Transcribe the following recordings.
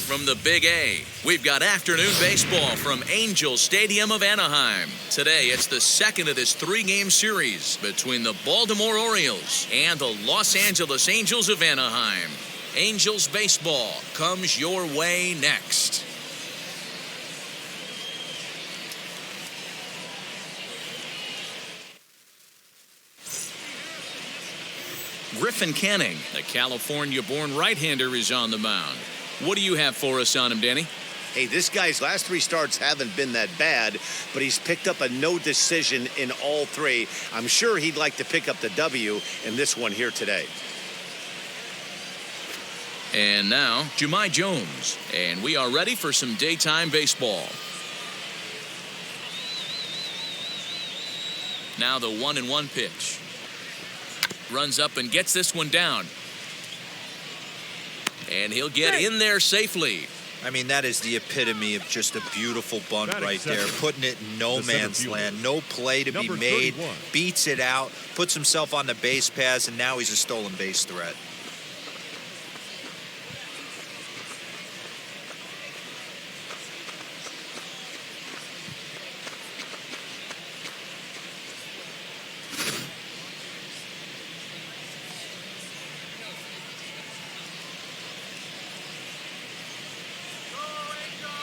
from the Big A. We've got afternoon baseball from Angel Stadium of Anaheim. Today, it's the second of this three-game series between the Baltimore Orioles and the Los Angeles Angels of Anaheim. Angels baseball comes your way next. Griffin Canning, the California-born right-hander, is on the mound. What do you have for us on him, Danny? Hey, this guy's last three starts haven't been that bad, but he's picked up a no decision in all three. I'm sure he'd like to pick up the W in this one here today. And now, Jahmai Jones. And we are ready for some daytime baseball. Now the 1-1 pitch. Runs up and gets this one down. And he'll get in there safely. I mean, that is the epitome of just a beautiful bunt right there. Putting it in no man's land. No play to be made. Beats it out. Puts himself on the base paths, and now he's a stolen base threat.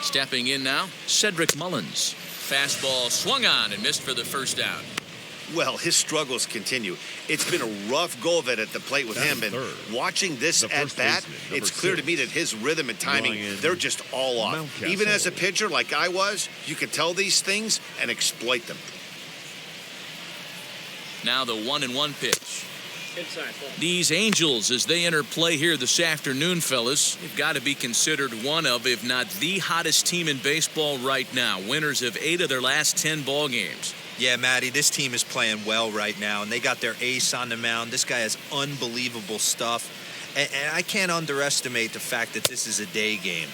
Stepping in now, Cedric Mullins. Fastball swung on and missed for the first out. Well, his struggles continue. It's been a rough go of it at the plate with him, and watching this at bat, it's clear to me that his rhythm and timing, they're just all off. Even as a pitcher like I was, you can tell these things and exploit them. Now the 1-1 pitch. These Angels, as they enter play here this afternoon, fellas, have got to be considered one of, if not the hottest team in baseball right now. Winners of 8 of their last 10 ball games. Yeah, Matty, this team is playing well right now, and they got their ace on the mound. This guy has unbelievable stuff, and I can't underestimate the fact that this is a day game.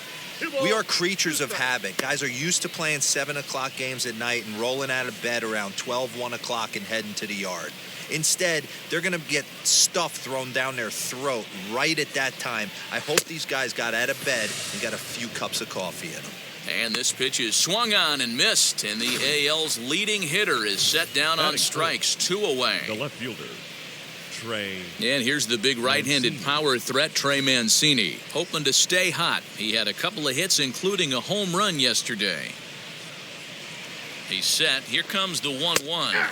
We are creatures of habit. Guys are used to playing 7 o'clock games at night and rolling out of bed around 12, 1 o'clock and heading to the yard. Instead, they're going to get stuff thrown down their throat right at that time. I hope these guys got out of bed and got a few cups of coffee in them. And this pitch is swung on and missed, and the AL's leading hitter is set down on strikes, 2 away. The left fielder, Trey. And here's the big right-handed power threat, Trey Mancini, hoping to stay hot. He had a couple of hits, including a home run yesterday. He's set. Here comes the 1-1.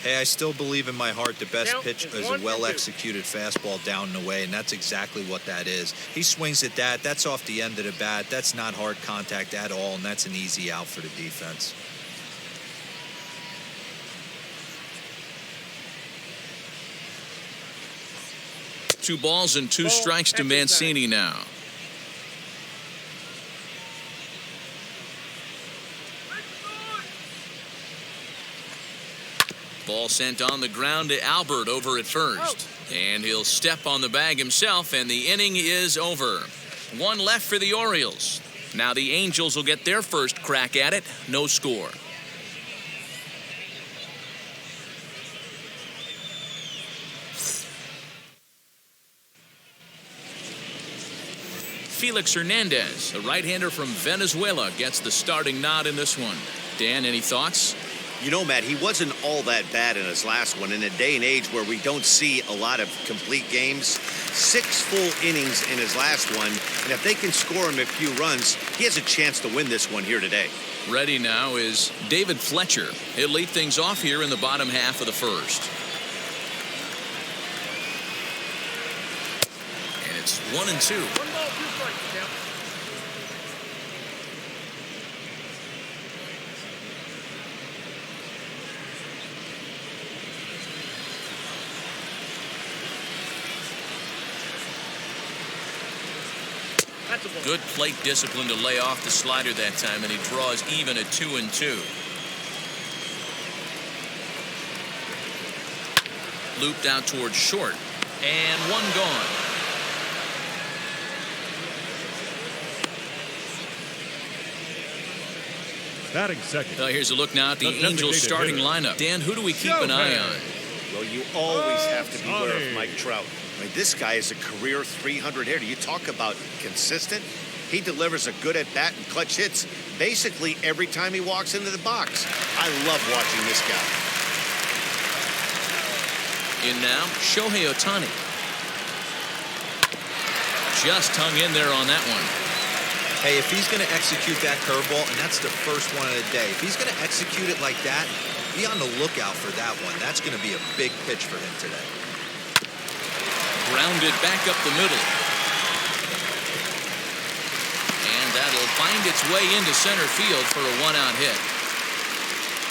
Hey, I still believe in my heart the best pitch is a well-executed fastball down and away, and that's exactly what that is. He swings at that. That's off the end of the bat. That's not hard contact at all, and that's an easy out for the defense. Two balls and 2 strikes to Mancini now. Ball sent on the ground to Albert over at first. And he'll step on the bag himself, and the inning is over. 1 left for the Orioles. Now the Angels will get their first crack at it. No score. Felix Hernandez, the right-hander from Venezuela, gets the starting nod in this one. Dan, any thoughts? You know, Matt, he wasn't all that bad in his last one. In a day and age where we don't see a lot of complete games, 6 full innings in his last one, and if they can score him a few runs, he has a chance to win this one here today. Ready now is David Fletcher. He'll lead things off here in the bottom half of the first. And it's 1-2. Good plate discipline to lay off the slider that time, and he draws even at 2-2. Looped out towards short, and 1 gone. Batting second. Here's a look now at the Angels starting lineup. Dan, who do we keep an eye on? Well, you always have to beware of Mike Trout. I mean, this guy is a career 300 hitter. You talk about consistent. He delivers a good at-bat and clutch hits basically every time he walks into the box. I love watching this guy. In now, Shohei Ohtani. Just hung in there on that one. Hey, if he's going to execute that curveball, and that's the first one of the day, if he's going to execute it like that, be on the lookout for that one. That's going to be a big pitch for him today. Grounded back up the middle. And that'll find its way into center field for a one-out hit.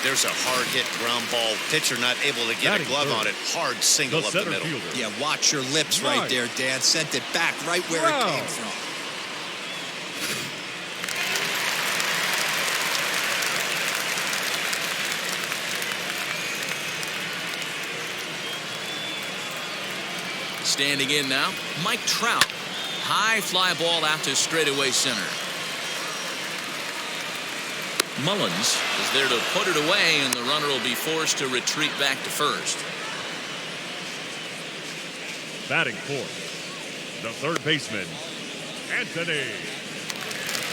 There's a hard hit ground ball. Pitcher not able to get a glove on it. Hard single up the middle. Yeah, watch your lips right there, Dan. Sent it back right where it came from. Standing in now, Mike Trout. High fly ball out to straightaway center. Mullins is there to put it away, and the runner will be forced to retreat back to first. Batting fourth, the third baseman, Anthony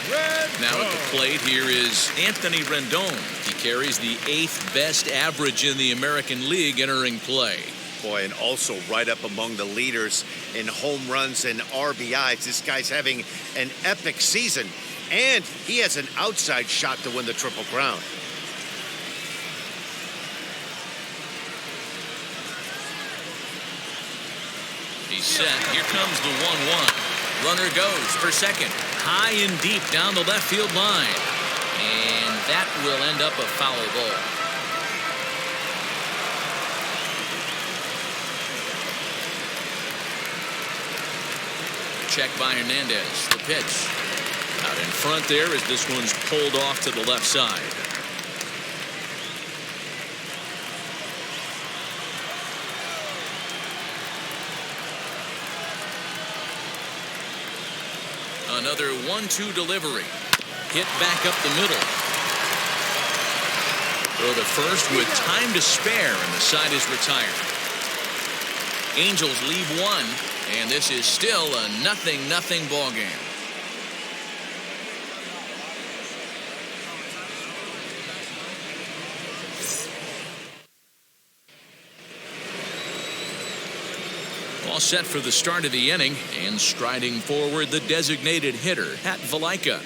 Rendon. Now at the plate here is Anthony Rendon. He carries the 8th best average in the American League entering play. Boy, and also right up among the leaders in home runs and RBIs. This guy's having an epic season, and he has an outside shot to win the Triple Crown. He's set. Here comes the 1-1. Runner goes for second. High and deep down the left field line. And that will end up a foul ball. Check by Hernandez. The pitch. Out in front there as this one's pulled off to the left side. Another 1-2 delivery. Hit back up the middle. Throw to first with time to spare, and the side is retired. Angels lead one, and this is still a 0-0 ball game. All set for the start of the inning, and striding forward the designated hitter, Pat Valaika.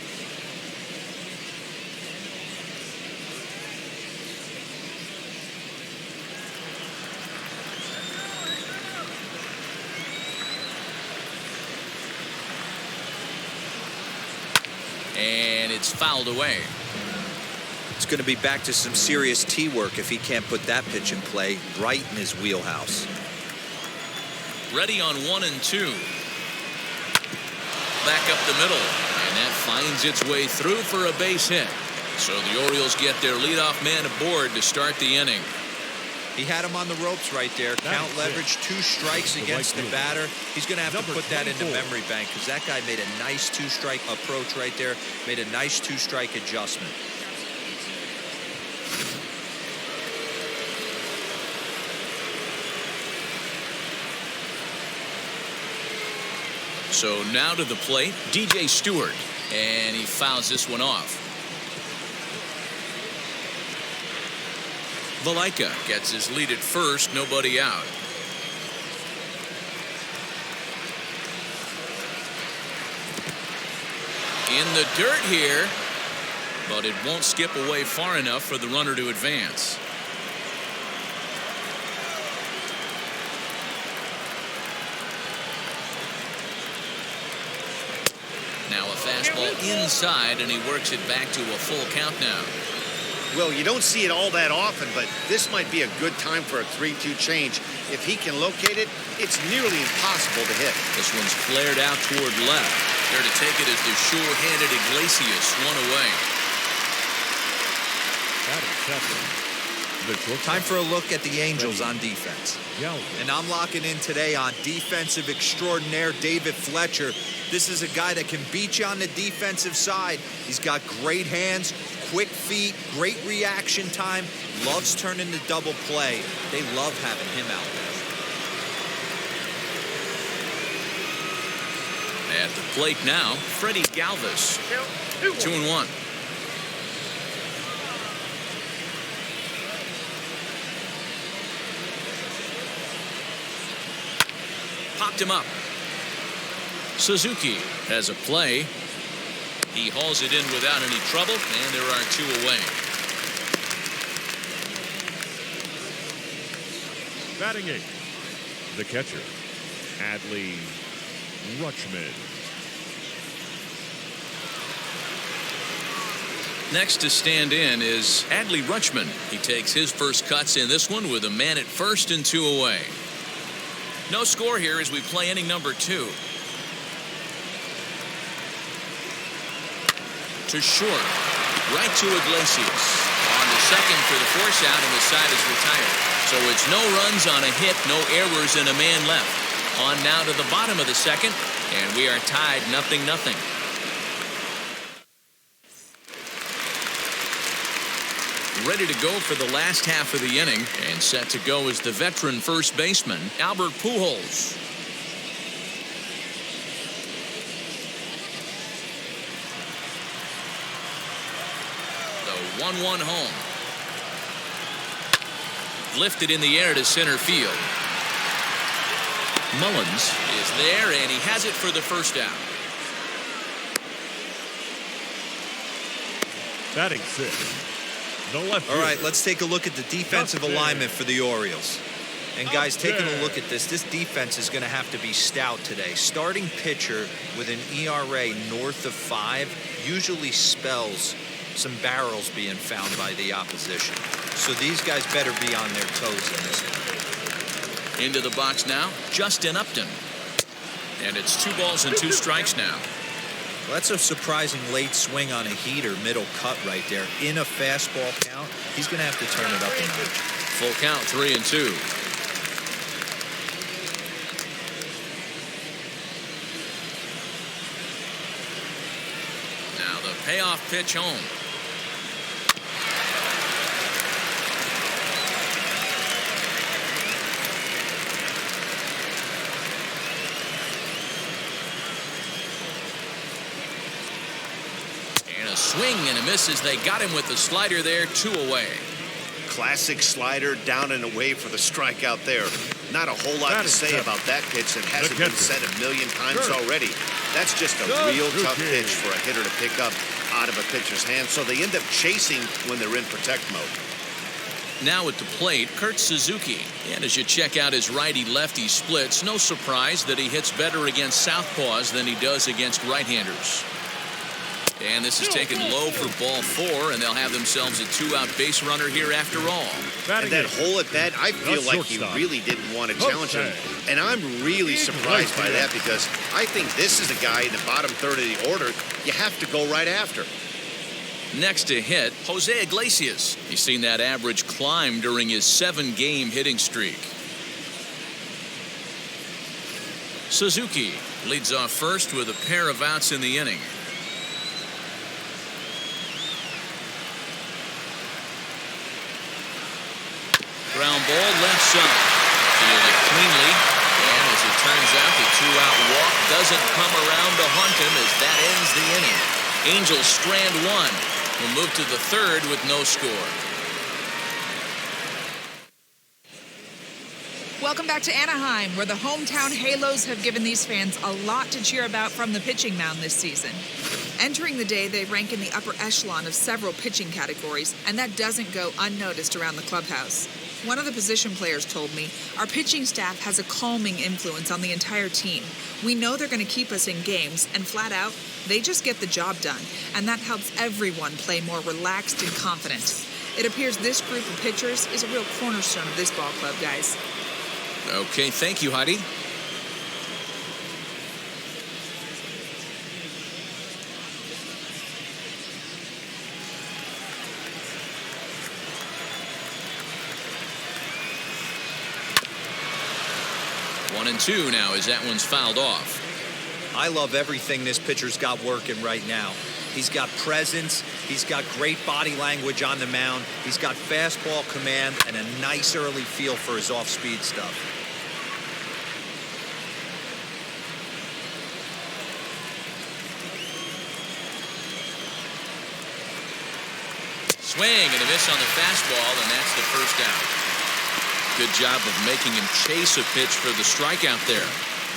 And it's fouled away. It's going to be back to some serious tee work if he can't put that pitch in play right in his wheelhouse. Ready on 1 and 2. Back up the middle, and that finds its way through for a base hit. So the Orioles get their leadoff man aboard to start the inning. He had him on the ropes right there. Count leverage, 2 strikes against the batter. He's going to have to put that into memory bank because that guy made a nice 2-strike approach right there. Made a nice 2-strike adjustment. So now to the plate, DJ Stewart, and he fouls this one off. Valaika gets his lead at first, nobody out. In the dirt here, but it won't skip away far enough for the runner to advance. Now a fastball inside, and he works it back to a full count now. Well, you don't see it all that often, but this might be a good time for a 3-2 change. If he can locate it, it's nearly impossible to hit. This one's flared out toward left. There to take it is the sure-handed Iglesias, one away. Time for a look at the Angels on defense. And I'm locking in today on defensive extraordinaire David Fletcher. This is a guy that can beat you on the defensive side. He's got great hands, quick feet, great reaction time, loves turning the double play. They love having him out there. At the plate now, Freddie Galvez. 2-1. Popped him up. Suzuki has a play. He hauls it in without any trouble, and there are 2 away. Batting 8, the catcher, Adley Rutschman. Next to stand in is Adley Rutschman. He takes his first cuts in this one with a man at first and 2 away. No score here as we play inning number 2. To short, right to Iglesias. On to second for the force out, and the side is retired. So it's no runs on a hit, no errors, and a man left. On now to the bottom of the second, and we are tied 0-0. Ready to go for the last half of the inning, and set to go is the veteran first baseman, Albert Pujols. The 1-1 home. Lifted in the air to center field. Mullins is there, and he has it for the first out. Batting 6. The left. All right, let's take a look at the defensive alignment for the Orioles. And guys, taking a look at this defense is going to have to be stout today. Starting pitcher with an ERA north of 5 usually spells some barrels being found by the opposition. So these guys better be on their toes in this one. Into the box now, Justin Upton. And it's 2 balls and 2 strikes now. Well, that's a surprising late swing on a heater, middle cut right there. In a fastball count, he's going to have to turn it up a notch. Full count, 3-2. Now the payoff pitch home. Swing and a miss as they got him with the slider there, 2 away. Classic slider, down and away for the strikeout there. Not a whole lot to say about that pitch that hasn't been said a million times already. That's just a real tough pitch for a hitter to pick up out of a pitcher's hand, so they end up chasing when they're in protect mode. Now at the plate, Kurt Suzuki. And as you check out his righty-lefty splits, no surprise that he hits better against southpaws than he does against right-handers. And this is taken low for ball 4, and they'll have themselves a 2-out base runner here after all. And that hole at bat, I feel like he really didn't want to challenge him. And I'm really surprised by that because I think this is a guy in the bottom third of the order you have to go right after. Next to hit, Jose Iglesias. He's seen that average climb during his 7-game hitting streak. Suzuki leads off first with a pair of outs in the inning. Ground ball left side. Fielded cleanly. And as it turns out, the 2-out walk doesn't come around to haunt him as that ends the inning. Angels strand 1. Will move to the 3rd with no score. Welcome back to Anaheim, where the hometown Halos have given these fans a lot to cheer about from the pitching mound this season. Entering the day, they rank in the upper echelon of several pitching categories, and that doesn't go unnoticed around the clubhouse. One of the position players told me, our pitching staff has a calming influence on the entire team. We know they're going to keep us in games, and flat out, they just get the job done, and that helps everyone play more relaxed and confident. It appears this group of pitchers is a real cornerstone of this ball club, guys. Okay, thank you, Heidi. One and 2 now as that one's fouled off. I love everything this pitcher's got working right now. He's got presence. He's got great body language on the mound. He's got fastball command and a nice early feel for his off-speed stuff. Swing and a miss on the fastball, and that's the first out. Good job of making him chase a pitch for the strikeout there.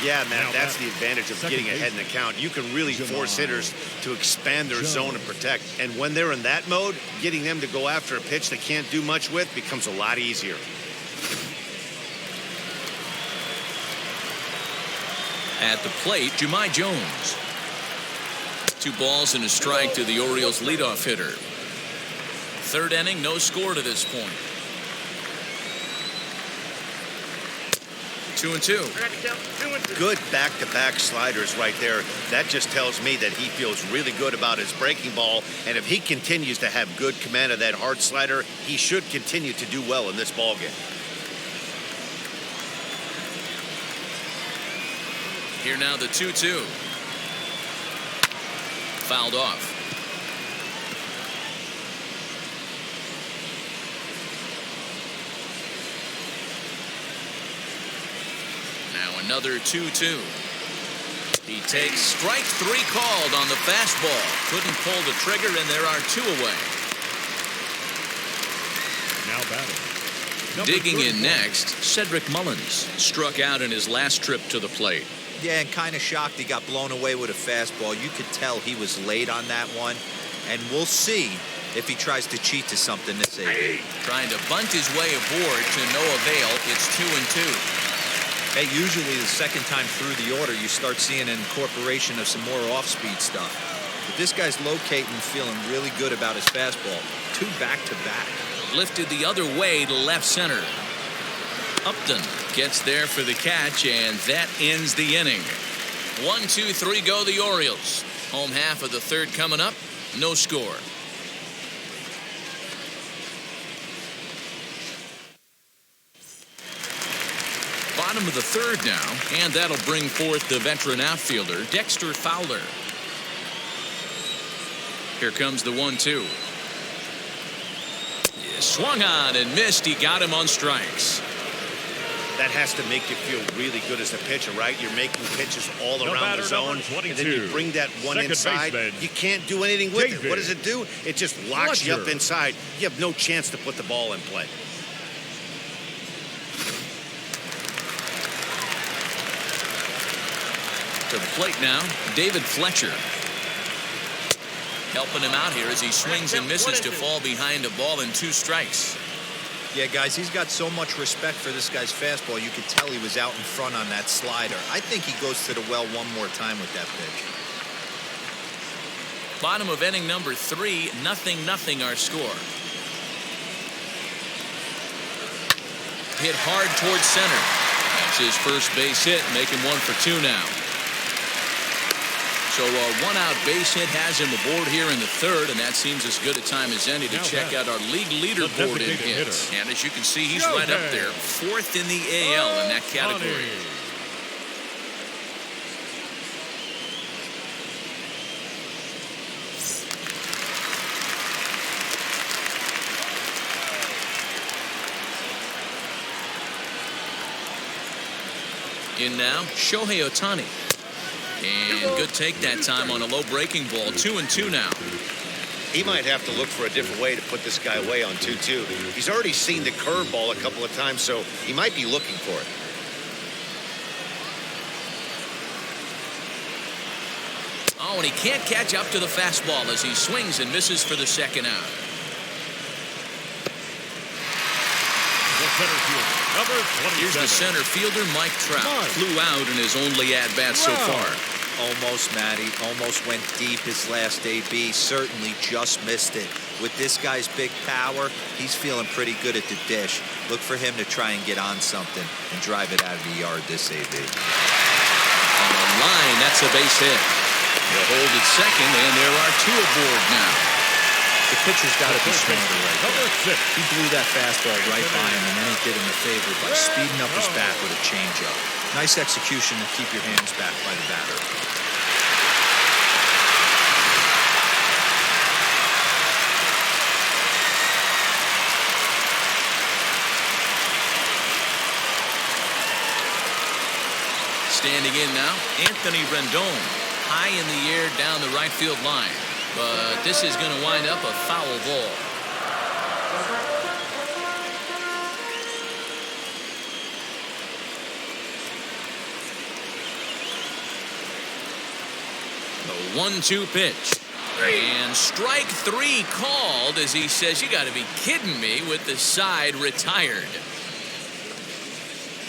Yeah, man, that's the advantage of getting ahead in the count. You can really force hitters to expand their zone and protect. And when they're in that mode, getting them to go after a pitch they can't do much with becomes a lot easier. At the plate, Jahmai Jones. 2 balls and a strike to the Orioles leadoff hitter. Third inning, no score to this point. 2-2. Good back-to-back sliders right there. That just tells me that he feels really good about his breaking ball. And if he continues to have good command of that hard slider, he should continue to do well in this ballgame. Here now the 2-2. Fouled off. Now another 2-2. He takes strike 3 called on the fastball. Couldn't pull the trigger, and there are 2 away. Now batting. Digging in next, Cedric Mullins struck out in his last trip to the plate. Yeah, and kind of shocked he got blown away with a fastball. You could tell he was late on that one. And we'll see if he tries to cheat to something this inning. Trying to bunt his way aboard to no avail. It's 2-2. Hey, usually the second time through the order, you start seeing an incorporation of some more off-speed stuff. But this guy's locating, feeling really good about his fastball. 2 back-to-back. Lifted the other way to left center. Upton gets there for the catch, and that ends the inning. 1-2-3 go the Orioles. Home half of the third coming up. No score. Bottom of the third now, and that'll bring forth the veteran outfielder, Dexter Fowler. Here comes the 1-2. Swung on and missed. He got him on strikes. That has to make you feel really good as a pitcher, right? You're making pitches all around the zone, and then you bring that one inside. You can't do anything with it. What does it do? It just locks you up inside. You have no chance to put the ball in play. To the plate now, David Fletcher. Helping him out here as he swings and misses to fall behind a ball and 2 strikes. Yeah, guys, he's got so much respect for this guy's fastball. You could tell he was out in front on that slider. I think he goes to the well one more time with that pitch. Bottom of inning number 3, 0-0 our score. Hit hard towards center. That's his first base hit, making 1 for 2 now. So a 1-out base hit has him aboard here in the third, and that seems as good a time as any to check out our league leaderboard in hits. And as you can see, he's right up there, 4th in the AL in that category. In now, Shohei Ohtani. And good take that time on a low breaking ball. 2-2 now. He might have to look for a different way to put this guy away on 2-2. He's already seen the curveball a couple of times, so he might be looking for it. Oh, and he can't catch up to the fastball as he swings and misses for the second out. Here's the center fielder, Mike Trout. Flew out in his only at-bat so far. Almost, Matty. Almost went deep his last AB. Certainly just missed it. With this guy's big power, he's feeling pretty good at the dish. Look for him to try and get on something and drive it out of the yard this AB. On the line, that's a base hit. He'll hold it second, and there are 2 aboard now. The pitcher's got to be stronger right there. He blew that fastball right by him, and then he did him a favor by speeding up his bat with a changeup. Nice execution to keep your hands back by the batter. Standing in now, Anthony Rendon. High in the air down the right field line. But this is going to wind up a foul ball. The 1-2 pitch. And strike 3 called as he says, "You got to be kidding me," with the side retired.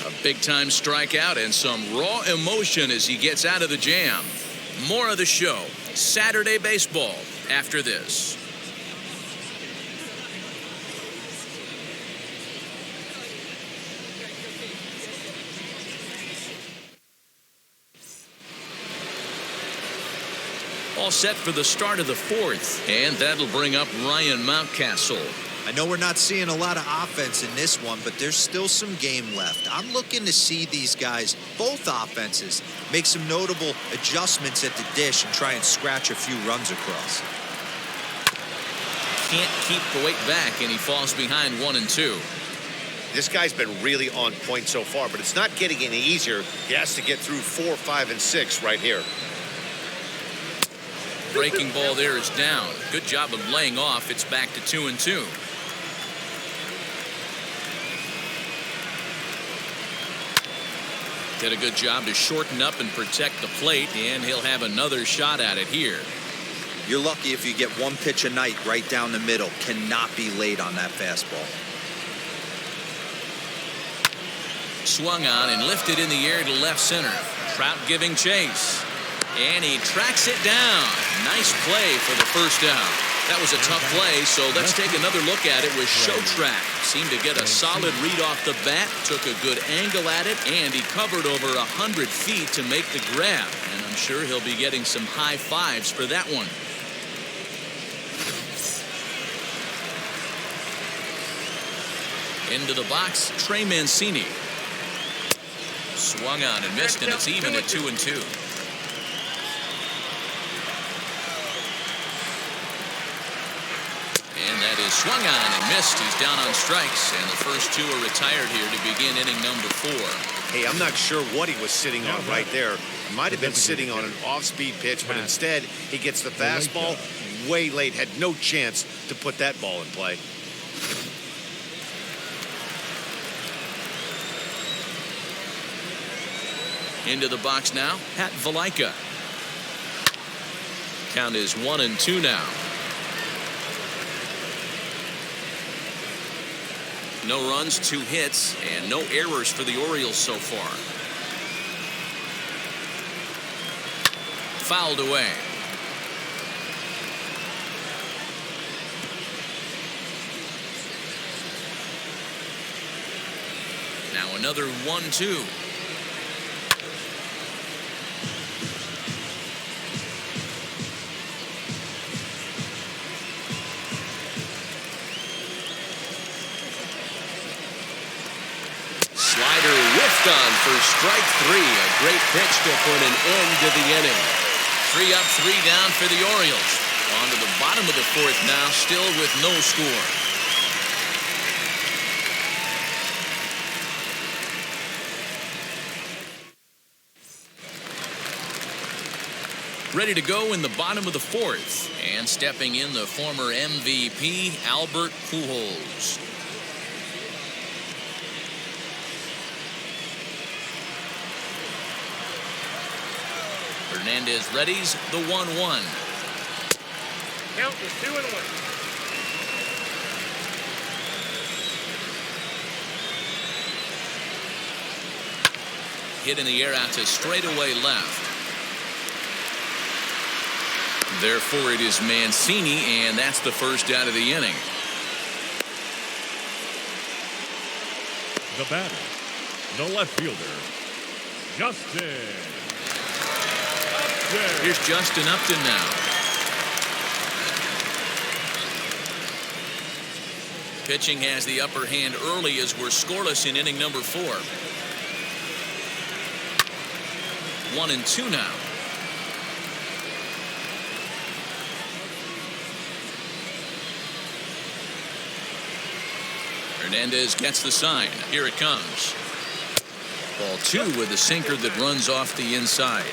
A big-time strikeout and some raw emotion as he gets out of the jam. More of the show, Saturday Baseball, after this. All set for the start of the 4th, and that'll bring up Ryan Mountcastle. I know we're not seeing a lot of offense in this one, but there's still some game left. I'm looking to see these guys, both offenses, make some notable adjustments at the dish and try and scratch a few runs across. Can't keep the weight back, and he falls behind 1-2. This guy's been really on point so far, but it's not getting any easier. He has to get through 4, 5, and 6 right here. Breaking ball there is down. Good job of laying off. It's back to 2-2. Did a good job to shorten up and protect the plate, and he'll have another shot at it here. You're lucky if you get one pitch a night right down the middle. Cannot be late on that fastball. Swung on and lifted in the air to left center. Trout giving chase. And he tracks it down. Nice play for the first out. That was a tough play, so let's take another look at it with Showtrack. Seemed to get a solid read off the bat, took a good angle at it, and he covered over 100 feet to make the grab. And I'm sure he'll be getting some high fives for that one. Into the box, Trey Mancini. Swung on and missed, and it's even at 2-2. Swung on and missed. He's down on strikes, and the first 2 are retired here to begin inning number 4. Hey, I'm not sure what he was sitting on right there. He might have been sitting on an off-speed pitch, but instead he gets the fastball way late. Had no chance to put that ball in play. Into the box now, Pat Valaika. Count is 1-2 now. No runs, 2 hits, and no errors for the Orioles so far. Fouled away. Now another 1-2. On for strike 3. A great pitch to put an end to the inning. 3 up, 3 down for the Orioles. On to the bottom of the 4th now, still with no score. Ready to go in the bottom of the 4th. And stepping in, the former MVP, Albert Pujols. Hernandez readies the 1-1. Count is 2-1. Hit in the air out to straightaway left. Therefore, it is Mancini, and that's the first out of the inning. The batter, the left fielder, Justin. Here's Justin Upton now. Pitching has the upper hand early as we're scoreless in inning number 4. 1-2 now. Hernandez gets the sign. Here it comes. Ball 2 with a sinker that runs off the inside.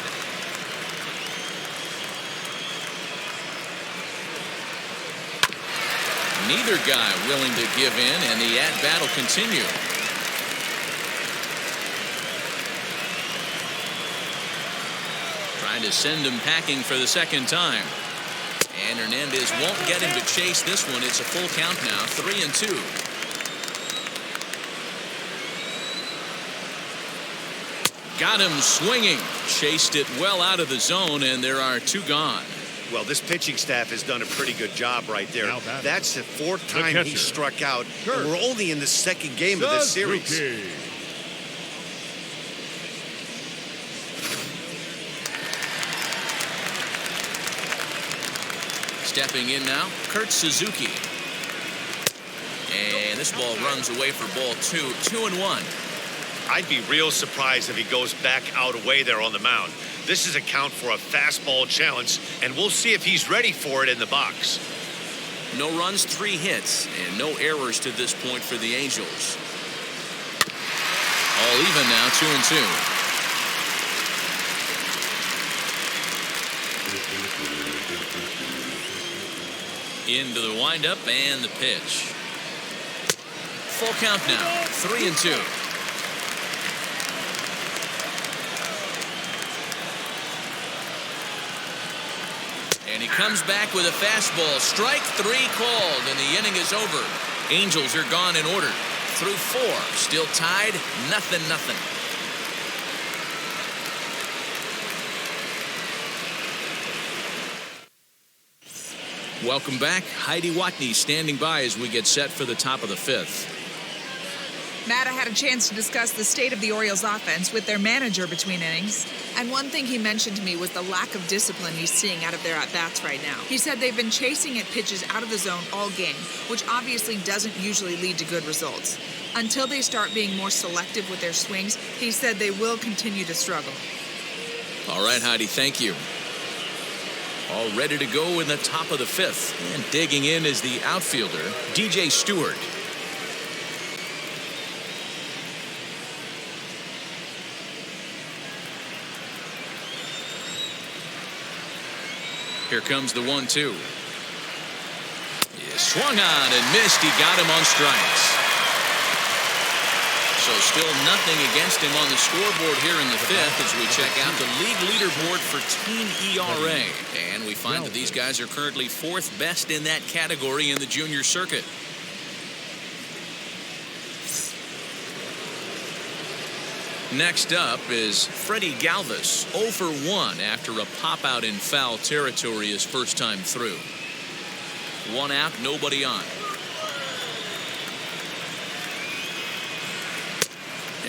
Neither guy willing to give in, and the at-bat will continue. Trying to send him packing for the second time. And Hernandez won't get him to chase this one. It's a full count now, 3-2. Got him swinging. Chased it well out of the zone, and there are 2 gone. Well, this pitching staff has done a pretty good job right there. That's the 4th time he struck out, and we're only in the 2nd game of this series. Stepping in now, Kurt Suzuki. And this ball runs away for ball 2, 2-1. I'd be real surprised if he goes back out away there on the mound. This is a count for a fastball challenge, and we'll see if he's ready for it in the box. No runs, 3 hits, and no errors to this point for the Angels. All even now, 2-2. Into the windup and the pitch. Full count now, 3-2. And he comes back with a fastball. Strike 3 called, and the inning is over. Angels are gone in order. Through 4, still tied, 0-0. Welcome back. Heidi Watney standing by as we get set for the top of the 5th. Matt, I had a chance to discuss the state of the Orioles offense with their manager between innings. And one thing he mentioned to me was the lack of discipline he's seeing out of their at-bats right now. He said they've been chasing at pitches out of the zone all game, which obviously doesn't usually lead to good results. Until they start being more selective with their swings, he said they will continue to struggle. All right, Heidi, thank you. All ready to go in the top of the 5th. And digging in is the outfielder, DJ Stewart. Here comes the 1-2. He swung on and missed. He got him on strikes. So still nothing against him on the scoreboard here in the 5th as we check out the league leaderboard for team ERA. And we find that these guys are currently 4th best in that category in the junior circuit. Next up is Freddie Galvez, 0 for 1 after a pop-out in foul territory his first time through. 1 out, nobody on.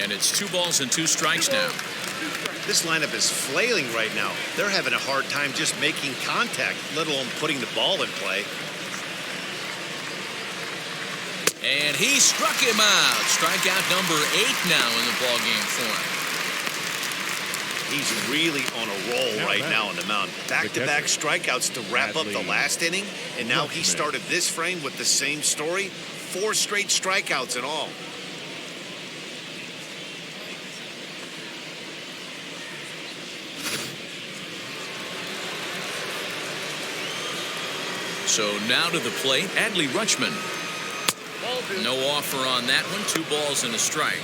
And it's 2 balls and 2 strikes now. This lineup is flailing right now. They're having a hard time just making contact, let alone putting the ball in play. And he struck him out. Strikeout number 8 now in the ballgame for him. He's really on a roll right now on the mound. Back-to-back strikeouts to wrap up the last inning, and now he started this frame with the same story. 4 straight strikeouts in all. So now to the plate, Adley Rutschman. No offer on that one. 2 balls and a strike.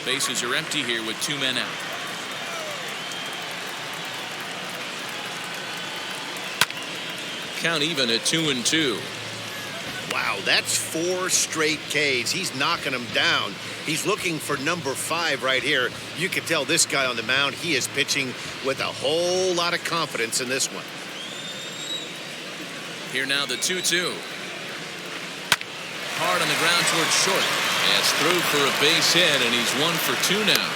Bases are empty here with 2 men out. Count even at 2-2. Wow, that's 4 straight Ks. He's knocking them down. He's looking for number 5 right here. You can tell this guy on the mound, he is pitching with a whole lot of confidence in this one. Here now the 2-2. Hard on the ground towards short. That's through for a base hit, and he's 1 for 2 now.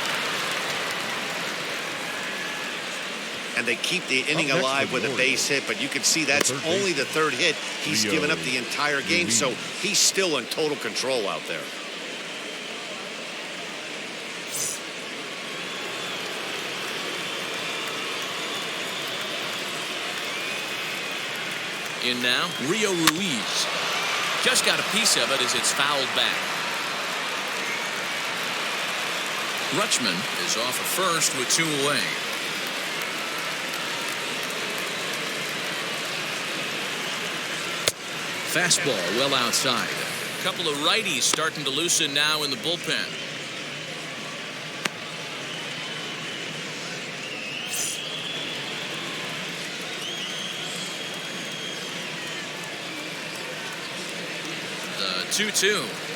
And they keep the inning alive with a base hit, but you can see that's only the 3rd hit he's given up the entire game, so he's still in total control out there. In now, Rio Ruiz. Just got a piece of it as it's fouled back. Rutschman is off at first with 2 away. Fastball well outside. A couple of righties starting to loosen now in the bullpen. The 2-2.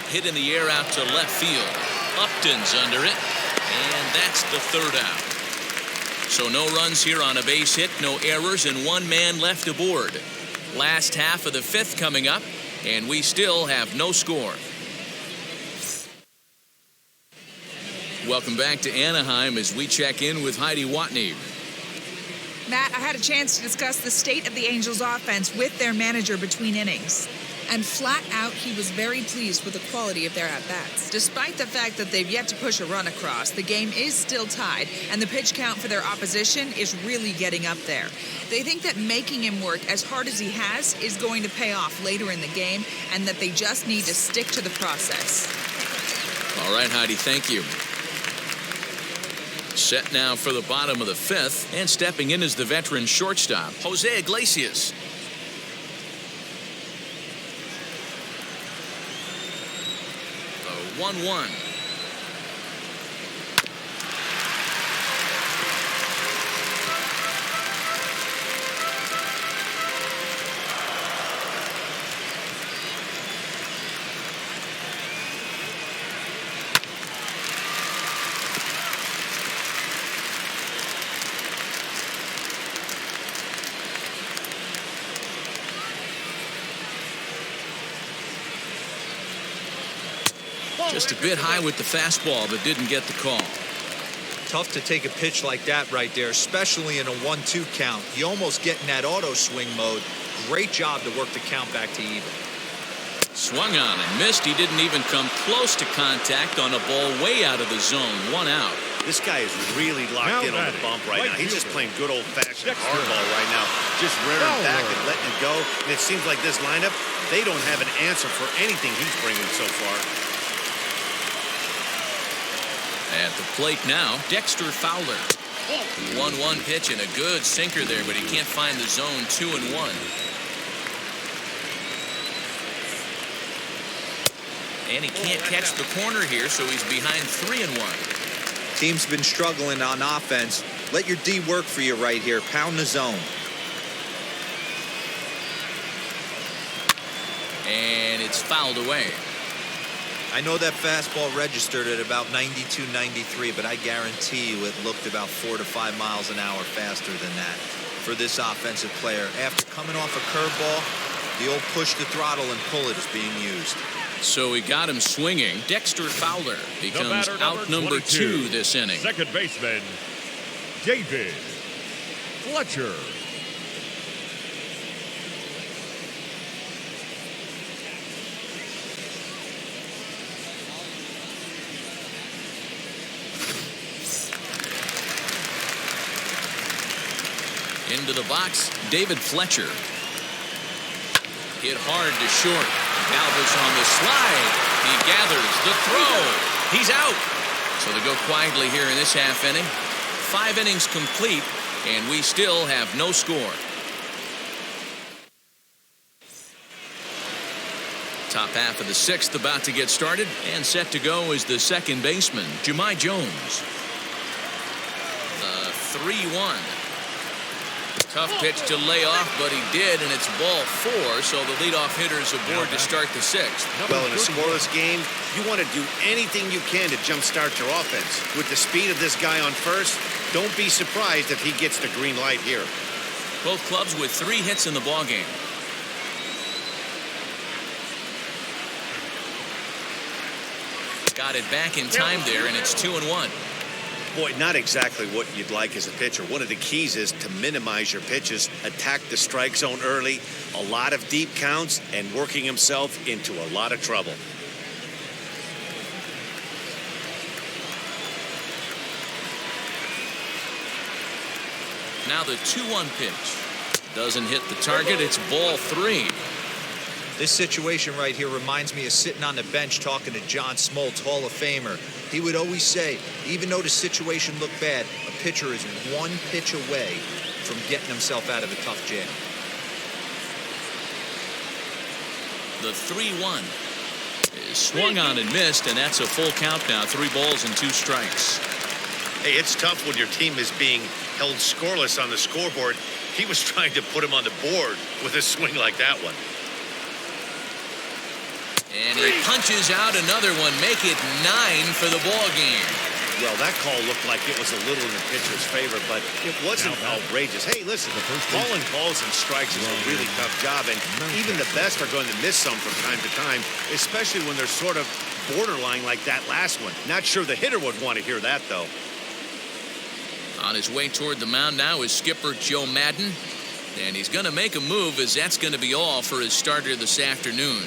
Hit in the air out to left field. Upton's under it, and that's the 3rd out. So no runs here on a base hit, no errors, and 1 man left aboard. Last half of the 5th coming up, and we still have no score. Welcome back to Anaheim as we check in with Heidi Watney. Matt, I had a chance to discuss the state of the Angels offense with their manager between innings. And flat out, he was very pleased with the quality of their at-bats. Despite the fact that they've yet to push a run across, the game is still tied, and the pitch count for their opposition is really getting up there. They think that making him work as hard as he has is going to pay off later in the game, and that they just need to stick to the process. All right, Heidi, thank you. Set now for the bottom of the 5th, and stepping in is the veteran shortstop, Jose Iglesias. The 1-1. Just a bit high with the fastball, but didn't get the call. Tough to take a pitch like that right there, especially in a 1-2 count. You almost get in that auto swing mode. Great job to work the count back to even. Swung on and missed. He didn't even come close to contact on a ball way out of the zone. 1 out. This guy is really locked in on the bump right now. He's just playing good old-fashioned hardball right now. Just rearing back and letting it go. And it seems like this lineup, they don't have an answer for anything he's bringing so far. At the plate now, Dexter Fowler. 1-1 pitch and a good sinker there, but he can't find the zone. 2-1. And he can't catch the corner here, so he's behind 3-1. Team's been struggling on offense. Let your D work for you right here. Pound the zone. And it's fouled away. I know that fastball registered at about 92, 93, but I guarantee you it looked about 4 to 5 miles an hour faster than that for this offensive player. After coming off a curveball, the old push the throttle and pull it is being used. So he got him swinging. Dexter Fowler becomes out number 2 this inning. Second baseman, David Fletcher. Into the box, David Fletcher. Hit hard to short. Galvez on the slide. He gathers the throw. He's out. So they go quietly here in this half inning. 5 innings complete, and we still have no score. Top half of the 6th about to get started, and set to go is the second baseman, Jahmai Jones. The 3-1. Tough pitch to lay off, but he did, and it's ball 4, so the leadoff hitter's aboard to start the 6th. Well, in a scoreless game, you want to do anything you can to jumpstart your offense. With the speed of this guy on first, don't be surprised if he gets the green light here. Both clubs with 3 hits in the ballgame. Got it back in time there, and it's 2-1. Boy, not exactly what you'd like as a pitcher. One of the keys is to minimize your pitches, attack the strike zone early, a lot of deep counts, and working himself into a lot of trouble. Now the 2-1 pitch. Doesn't hit the target. It's ball 3. This situation right here reminds me of sitting on the bench talking to John Smoltz, Hall of Famer. He would always say, even though the situation looked bad, a pitcher is 1 pitch away from getting himself out of a tough jam. The 3-1 is swung on and missed, and that's a full count now. 3 balls and 2 strikes. Hey, it's tough when your team is being held scoreless on the scoreboard. He was trying to put him on the board with a swing like that one. And he punches out another one, make it 9 for the ball game. Well, that call looked like it was a little in the pitcher's favor, but it wasn't outrageous. Hey, listen, calling balls and strikes is a really tough job, and even the best are going to miss some from time to time, especially when they're sort of borderline like that last one. Not sure the hitter would want to hear that, though. On his way toward the mound now is skipper Joe Madden, and he's going to make a move, as that's going to be all for his starter this afternoon.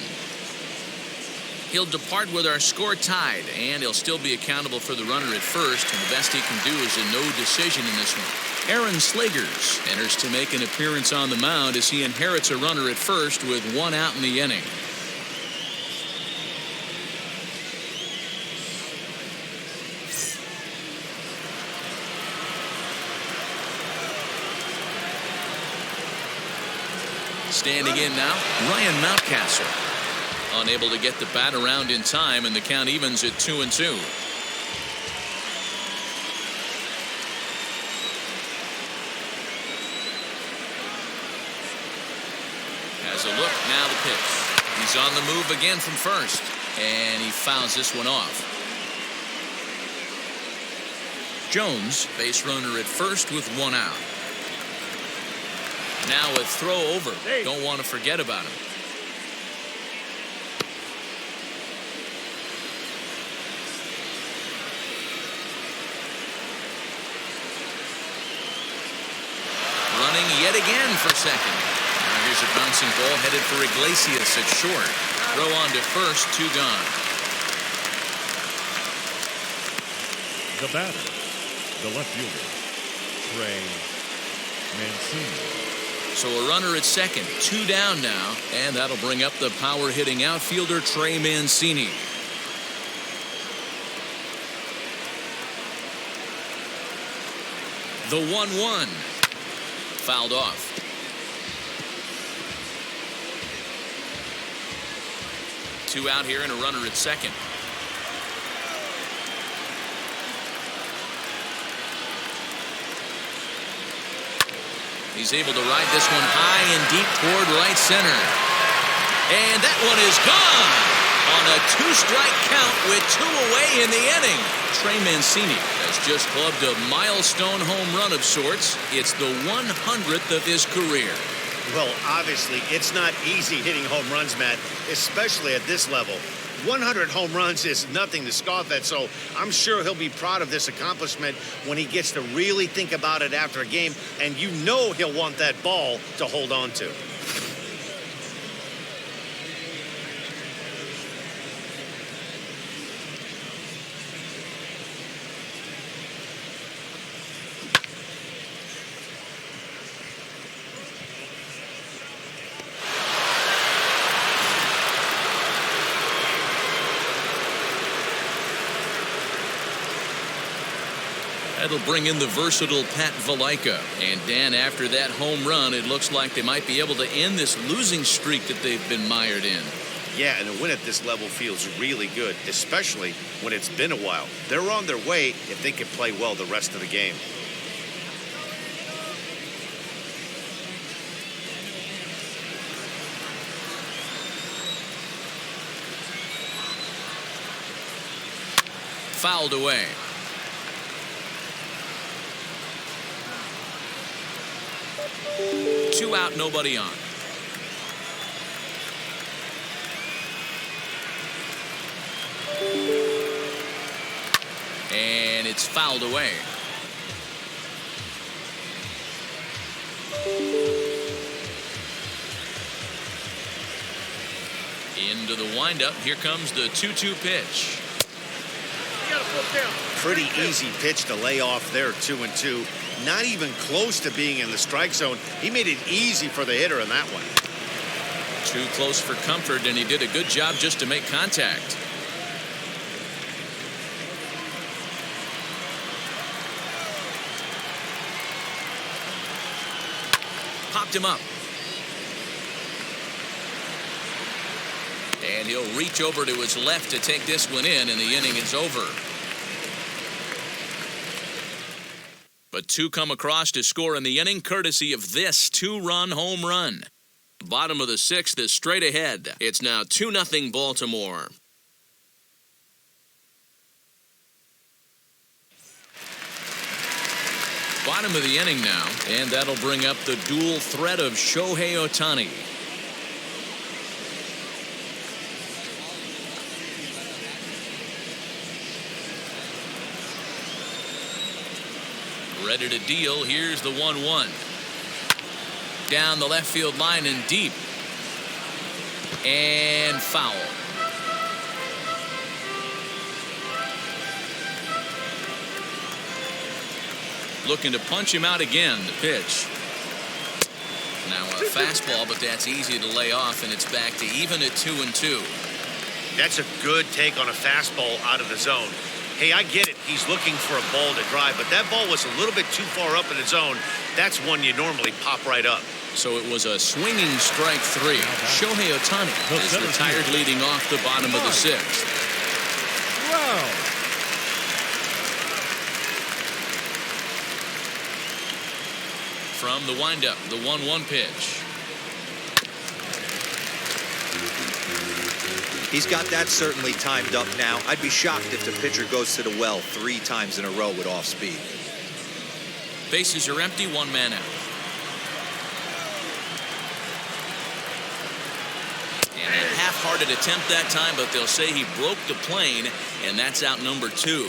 He'll depart with our score tied, and he'll still be accountable for the runner at first, and the best he can do is a no decision in this one. Aaron Slegers enters to make an appearance on the mound as he inherits a runner at first with 1 out in the inning. Standing in now, Ryan Mountcastle. Unable to get the bat around in time, and the count evens at 2-2. Has a look, now the pitch. He's on the move again from first, and he fouls this one off. Jones, base runner at first with 1 out. Now a throw over. Don't want to forget about him. Running yet again for second. Now here's a bouncing ball headed for Iglesias at short. Throw on to first, 2 gone. The batter, the left fielder, Trey Mancini. So a runner at second, 2 down now, and that'll bring up the power-hitting outfielder Trey Mancini. The 1-1. Fouled off. Two out here and a runner at second. He's able to ride this one high and deep toward right center. And that one is gone on a 2-strike count with 2 away in the inning. Trey Mancini has just clubbed a milestone home run of sorts. It's the 100th of his career. Well, obviously, it's not easy hitting home runs, Matt, especially at this level. 100 home runs is nothing to scoff at, so I'm sure he'll be proud of this accomplishment when he gets to really think about it after a game, and you know he'll want that ball to hold on to. That'll bring in the versatile Pat Valaika. And Dan, after that home run, it looks like they might be able to end this losing streak that they've been mired in. Yeah, and a win at this level feels really good, especially when it's been a while. They're on their way if they can play well the rest of the game. Fouled away. Two out, nobody on. And it's fouled away. Into the windup. Here comes the 2-2 pitch. got a full count. Pretty easy pitch to lay off there, 2-2. Not even close to being in the strike zone. He made it easy for the hitter in that one. Too close for comfort, and he did a good job just to make contact. Popped him up. And he'll reach over to his left to take this one in, and the inning is over. But two come across to score in the inning, courtesy of this two-run home run. Bottom of the sixth is straight ahead. It's now 2-0 Baltimore. Bottom of the inning now, and that'll bring up the dual threat of Shohei Ohtani. Ready to deal. Here's the 1-1. Down the left field line and deep. And foul. Looking to punch him out again. The pitch. Now a fastball, but that's easy to lay off, and it's back to even at 2-2. That's a good take on a fastball out of the zone. Hey, I get it. He's looking for a ball to drive, but that ball was a little bit too far up in the zone. That's one you normally pop right up. So it was a swinging strike three. Shohei Ohtani is retired leading off the bottom of the sixth. Wow. From the windup, the 1-1 pitch. He's got that certainly timed up now. I'd be shocked if the pitcher goes to the well 3 times in a row with off speed. Bases are empty, one man out. And a half-hearted attempt that time, but they'll say he broke the plane, and that's out number 2.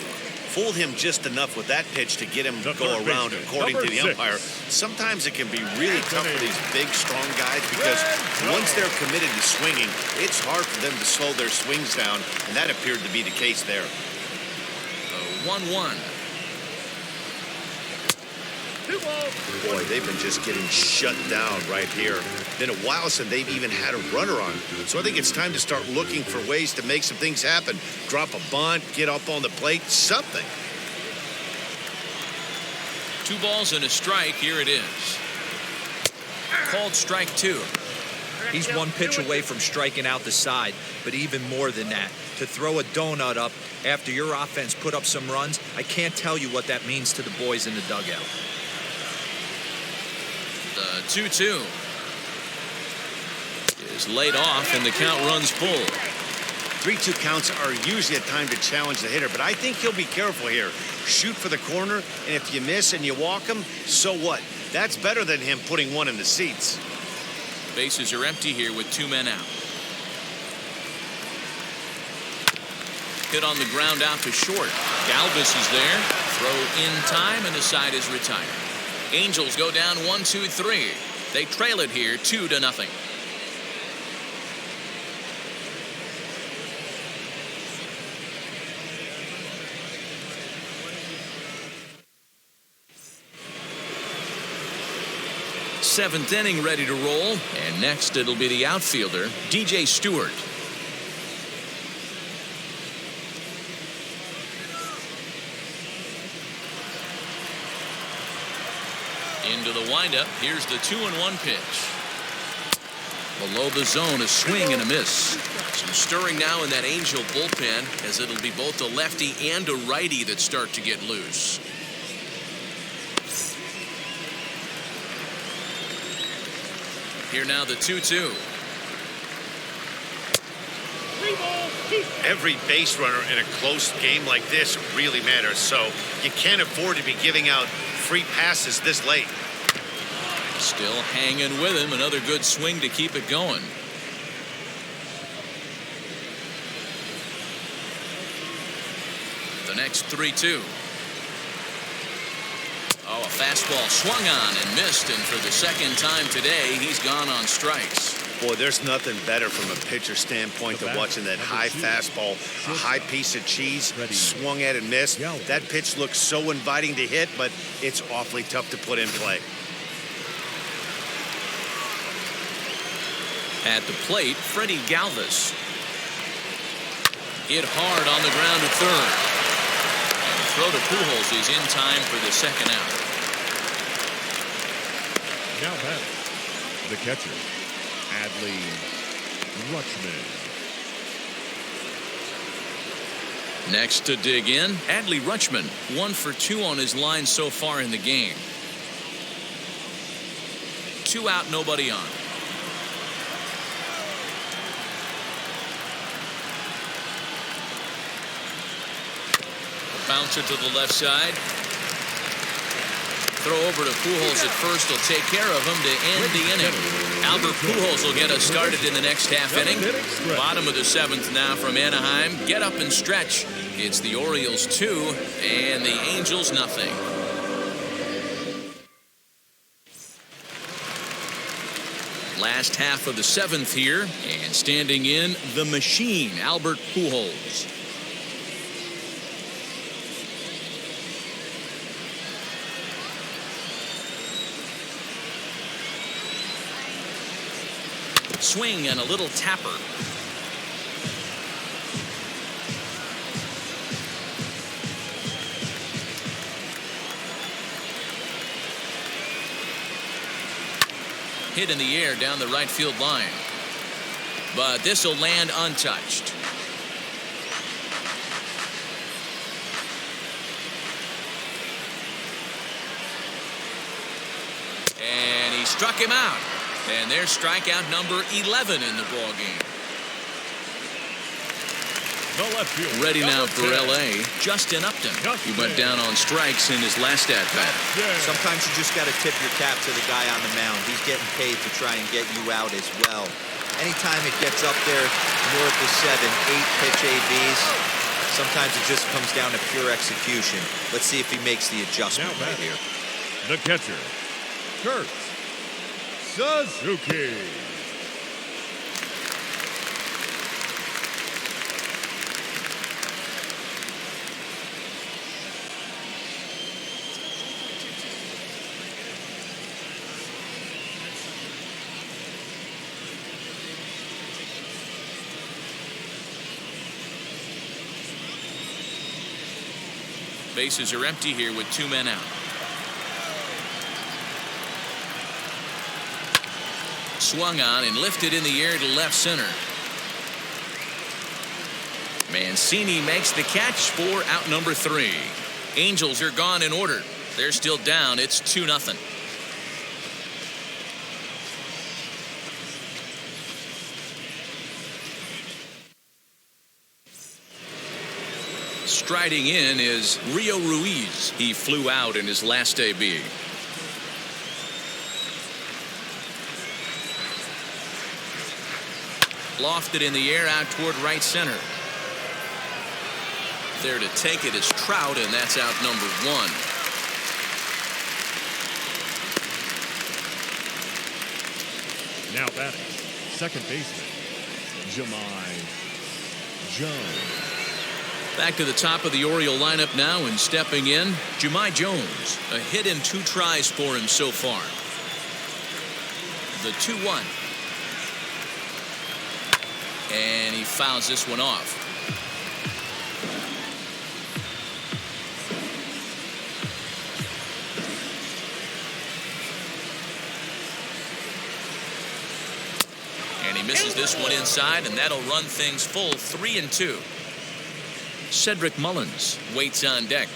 Fooled him just enough with that pitch to get him to go around, according to the umpire. Sometimes it can be really tough for these big, strong guys because once they're committed to swinging, it's hard for them to slow their swings down, and that appeared to be the case there. 1-1. Boy, they've been just getting shut down right here. Been a while since they've even had a runner on. So I think it's time to start looking for ways to make some things happen. Drop a bunt, get up on the plate, something. 2 balls and a strike. Here it is. Called strike 2. He's one pitch away from striking out the side, but even more than that, to throw a donut up after your offense put up some runs, I can't tell you what that means to the boys in the dugout. The 2-2 is laid off, and the count runs full. 3-2 counts are usually a time to challenge the hitter, but I think he'll be careful here. Shoot for the corner, and if you miss and you walk him, so what? That's better than him putting one in the seats. Bases are empty here with 2 men out. Hit on the ground out to short. Galvez is there. Throw in time, and the side is retired. Angels go down 1-2-3. They trail it here 2-0. Seventh inning ready to roll, and next it'll be the outfielder, DJ Stewart. Into the windup. Here's the 2-1 pitch. Below the zone, a swing and a miss. Some stirring now in that Angel bullpen, as it'll be both a lefty and a righty that start to get loose. Here now the 2-2. Every base runner in a close game like this really matters, so you can't afford to be giving out free passes this late. Still hanging with him. Another good swing to keep it going. The next 3-2. Oh, a fastball swung on and missed, and for the second time today, he's gone on strikes. Boy, there's nothing better from a pitcher standpoint than watching that high fastball, a high piece of cheese, swung at and missed. That pitch looks so inviting to hit, but it's awfully tough to put in play. At the plate, Freddie Galvez. Hit hard on the ground at third. And the throw to Pujols is in time for the second out. Now back, the catcher, Adley Rutschman. Next to dig in, Adley Rutschman, 1 for 2 on his line so far in the game. 2 out, nobody on. Bouncer to the left side. Throw over to Pujols at first will take care of him to end the inning. Albert Pujols will get us started in the next half inning. Bottom of the 7th now from Anaheim. Get up and stretch. It's the Orioles 2 and the Angels nothing. Last half of the 7th here, and standing in the machine, Albert Pujols. Swing and a little tapper. Hit in the air down the right field line. But this will land untouched. And he struck him out. And there's strikeout number 11 in the ball game. Ready now for L.A., Justin Upton. He went down on strikes in his last at-bat. Sometimes you just got to tip your cap to the guy on the mound. He's getting paid to try and get you out as well. Anytime it gets up there north of 7, 8 pitch ABs, sometimes it just comes down to pure execution. Let's see if he makes the adjustment right here. The catcher, Kurt Zasluke. Bases are empty here with 2 men out. Swung on and lifted in the air to left center. Mancini makes the catch for out number 3. Angels are gone in order. They're still down. It's 2-0. Striding in is Rio Ruiz. He flew out in his last AB. Lofted in the air out toward right center. There to take it is Trout, and that's out number 1. Now batting, second baseman, Jahmai Jones. Back to the top of the Oriole lineup now, and stepping in, Jahmai Jones. A hit in 2 tries for him so far. The 2-1. And he fouls this one off. And he misses this one inside, and that'll run things full 3-2. Cedric Mullins waits on deck.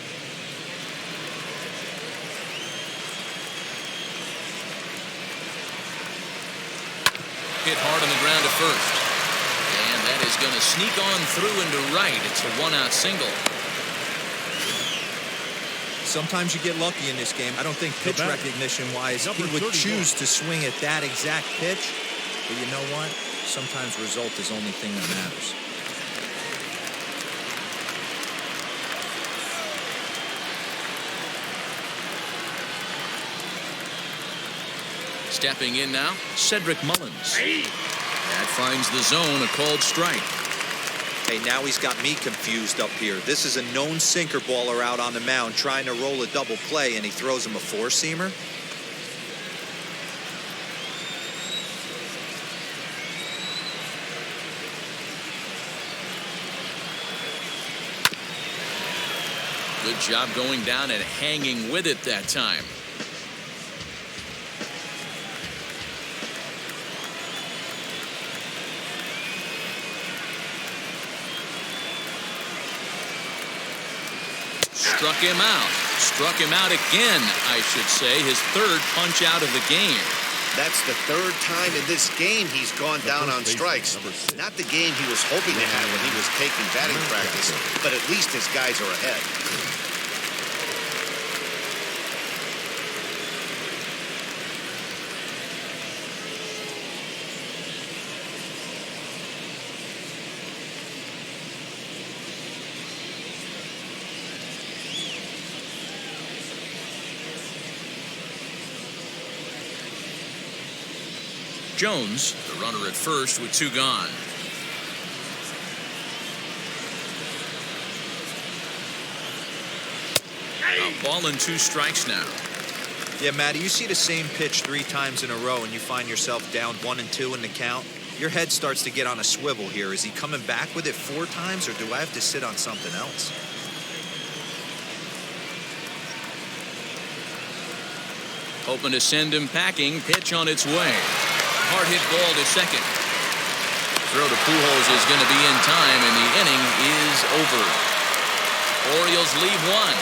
Hit hard on the ground to first. And that is going to sneak on through into right. It's a 1-out single. Sometimes you get lucky in this game. I don't think pitch recognition-wise he would choose to swing at that exact pitch. But you know what? Sometimes result is the only thing that matters. Stepping in now, Cedric Mullins. That finds the zone, a called strike. Hey, now he's got me confused up here. This is a known sinker baller out on the mound trying to roll a double play, and he throws him a four-seamer. Good job going down and hanging with it that time. Struck him out. Struck him out again, I should say. His third punch out of the game. That's the third time in this game he's gone down on strikes. Not the game he was hoping to have when he was taking batting practice, but at least his guys are ahead. Jones, the runner at first with two gone. A ball and two strikes now. Yeah, Matty, you see the same pitch 3 times in a row and you find yourself down 1-2 in the count. Your head starts to get on a swivel here. Is he coming back with it 4 times, or do I have to sit on something else? Hoping to send him packing. Pitch on its way. Hard hit ball to second. Throw to Pujols is going to be in time, and the inning is over. Orioles lead 1,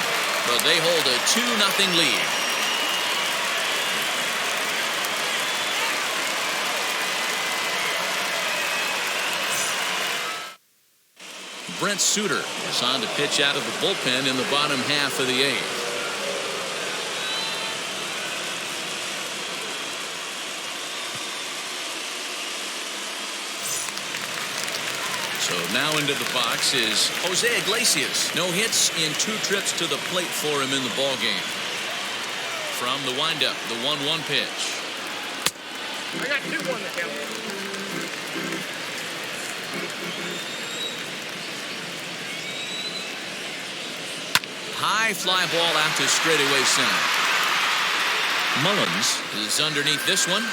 but they hold a 2-0 lead. Brent Suter is on to pitch out of the bullpen in the bottom half of the 8th. So now into the box is Jose Iglesias. No hits in 2 trips to the plate for him in the ballgame. From the windup, the 1-1 pitch. I got 2 on the count. High fly ball out to straightaway center. Mullins is underneath this one,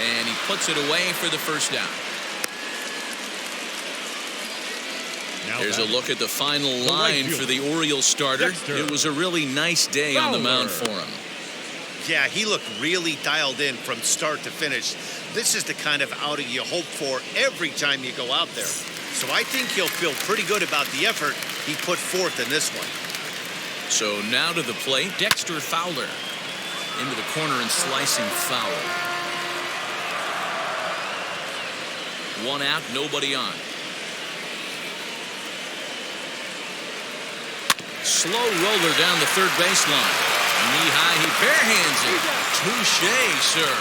and he puts it away for the first down. Here's a look at the final line for the Orioles starter. It was a really nice day on the mound for him. Yeah, he looked really dialed in from start to finish. This is the kind of outing you hope for every time you go out there. So I think he'll feel pretty good about the effort he put forth in this one. So now to the plate, Dexter Fowler. Into the corner and slicing foul. 1 out, nobody on. Slow roller down the third baseline. Knee high, he barehands it. Touche, sir.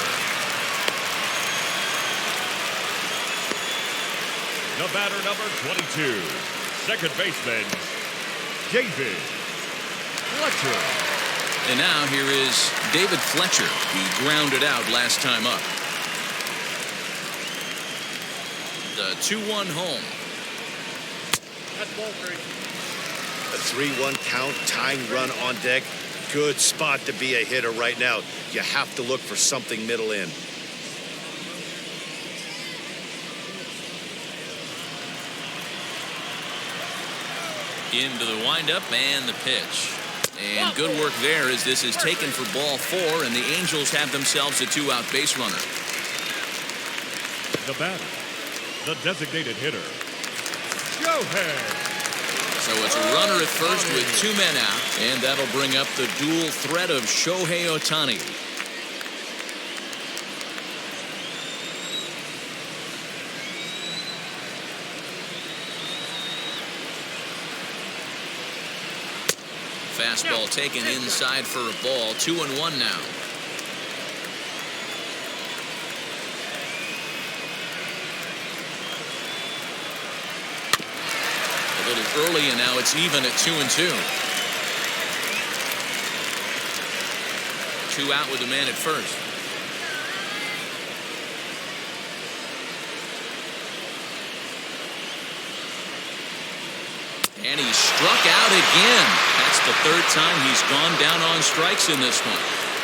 The batter, number 22, second baseman, David Fletcher. And now here is David Fletcher. He grounded out last time up. The 2-1 home. That's ball 3. A 3-1 count, tying run on deck. Good spot to be a hitter right now. You have to look for something middle in. Into the windup and the pitch. And good work there as this is taken for ball 4, and the Angels have themselves a 2-out base runner. The batter, the designated hitter, Shohei. So it's a runner at first with 2 men out, and that'll bring up the dual threat of Shohei Ohtani. Fastball taken inside for a ball. 2-1 now. A little early, and now it's even at 2-2. 2 out with the man at first. And he struck out again. That's the third time he's gone down on strikes in this one.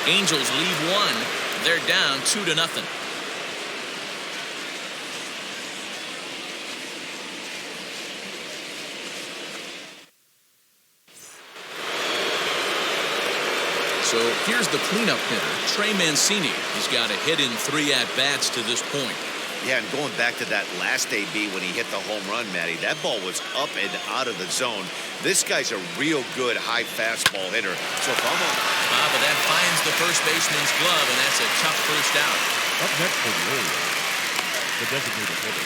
Angels leave one. They're down 2-0. So here's the cleanup hitter, Trey Mancini. He's got a hit in 3 at-bats to this point. Yeah, and going back to that last AB when he hit the home run, Matty, that ball was up and out of the zone. This guy's a real good high fastball hitter. So if I'm on... But that finds the first baseman's glove, and that's a tough first out. Up next for the Orioles, the designated hitter,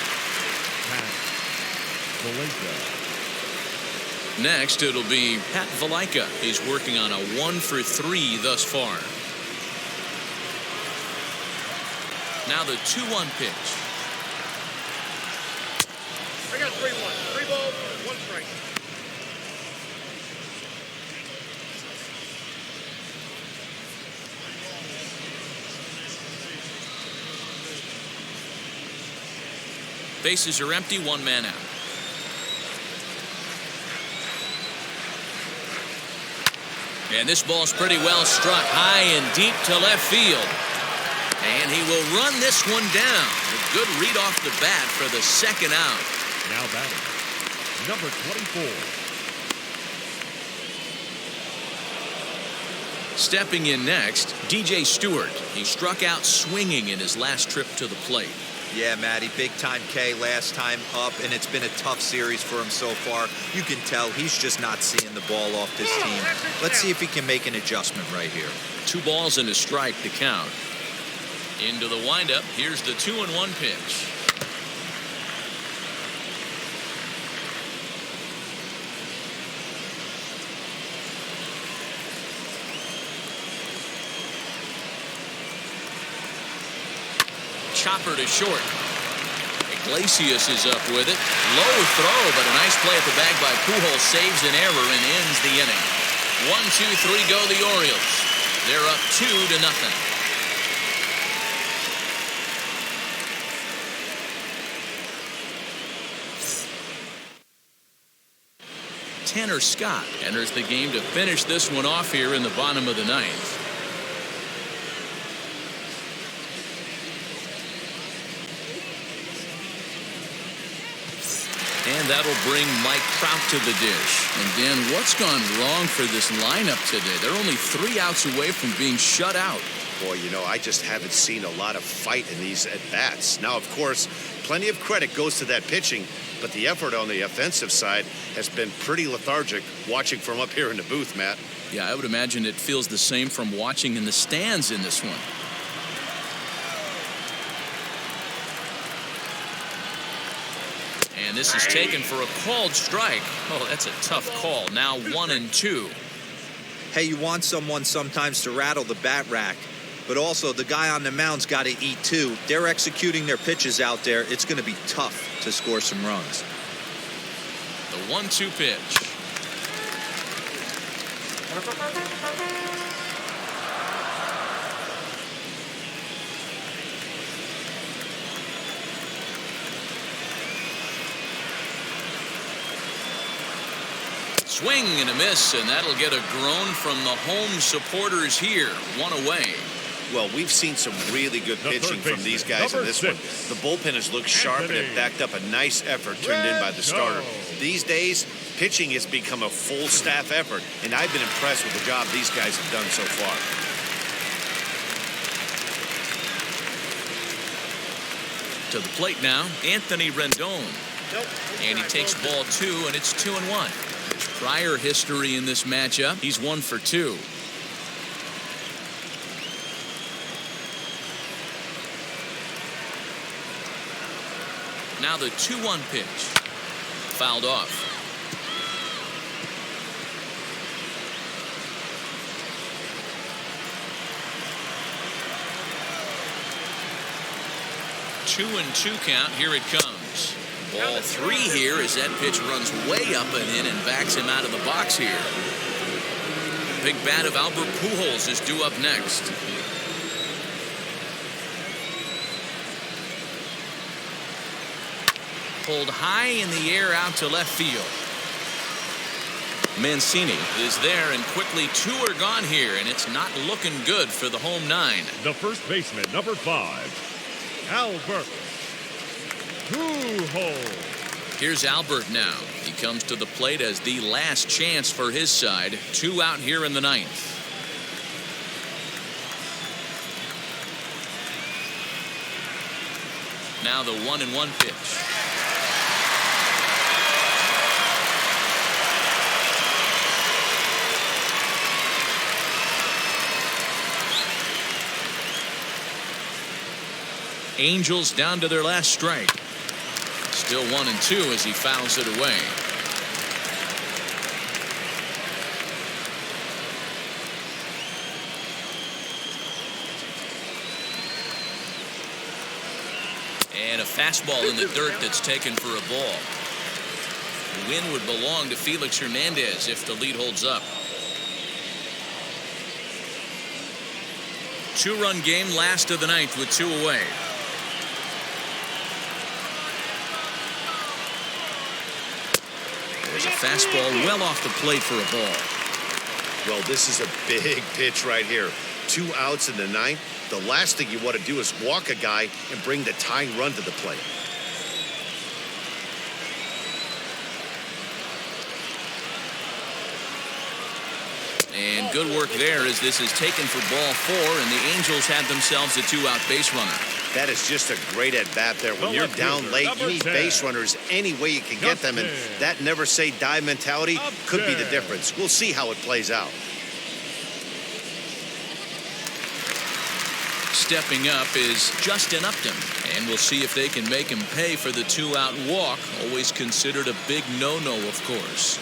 Pat Valaika. Next, it'll be Pat Valaika. He's working on a 1-for-3 thus far. Now the 2-1 pitch. I got 3-1. 3 balls, 1 strike. Bases are empty, 1 man out. And this ball's pretty well struck high and deep to left field. And he will run this one down. A good read off the bat for the second out. Now batting, number 24. Stepping in next, DJ Stewart. He struck out swinging in his last trip to the plate. Yeah, Matty, big-time K last time up, and it's been a tough series for him so far. You can tell he's just not seeing the ball off this team. Let's see if he can make an adjustment right here. 2 balls and a strike to count. Into the windup. Here's the 2-1 pitch. Chopper to short. Iglesias is up with it. Low throw, but a nice play at the bag by Pujols. Saves an error and ends the inning. 1-2-3 go the Orioles. They're up 2-0. Tanner Scott enters the game to finish this one off here in the bottom of the 9th. And that'll bring Mike Trout to the dish. And Dan, what's gone wrong for this lineup today? They're only 3 outs away from being shut out. Boy, you know, I just haven't seen a lot of fight in these at-bats. Now, of course, plenty of credit goes to that pitching, but the effort on the offensive side has been pretty lethargic watching from up here in the booth, Matt. Yeah, I would imagine it feels the same from watching in the stands in this one. And this is taken for a called strike. Oh, that's a tough call. Now 1-2. Hey, you want someone sometimes to rattle the bat rack, but also the guy on the mound's got to eat too. They're executing their pitches out there. It's going to be tough to score some runs. The 1-2 pitch. Swing and a miss, and that'll get a groan from the home supporters here. 1 away. Well, we've seen some really good pitching from these guys in this one. The bullpen has looked sharp and it backed up a nice effort turned in by the starter. These days, pitching has become a full staff effort, and I've been impressed with the job these guys have done so far. To the plate now, Anthony Rendon. And he takes ball 2, and it's 2-1. Prior history in this matchup, he's 1 for 2. Now the 2-1 pitch. Fouled off. Two and 2 count. Here it comes. Ball 3 here as that pitch runs way up and in and backs him out of the box here. Big bat of Albert Pujols is due up next. Pulled high in the air out to left field. Mancini is there, and quickly 2 are gone here, and it's not looking good for the home 9. The first baseman, number 5, Albert Pujols. Here's Albert now. He comes to the plate as the last chance for his side. 2 out here in the 9th. Now the 1-1 pitch. Angels down to their last strike. Still 1-2 as he fouls it away. And a fastball in the dirt that's taken for a ball. The win would belong to Felix Hernandez if the lead holds up. 2-run game, last of the 9th with 2 away. There's a fastball well off the plate for a ball. Well, this is a big pitch right here. 2 outs in the 9th. The last thing you want to do is walk a guy and bring the tying run to the plate. And good work there as this is taken for ball 4, and the Angels have themselves a 2-out base runner. That is just a great at-bat there. When you're down late, you need base runners any way you can get them, and that never-say-die mentality could be the difference. We'll see how it plays out. Stepping up is Justin Upton, and we'll see if they can make him pay for the 2-out walk. Always considered a big no-no, of course.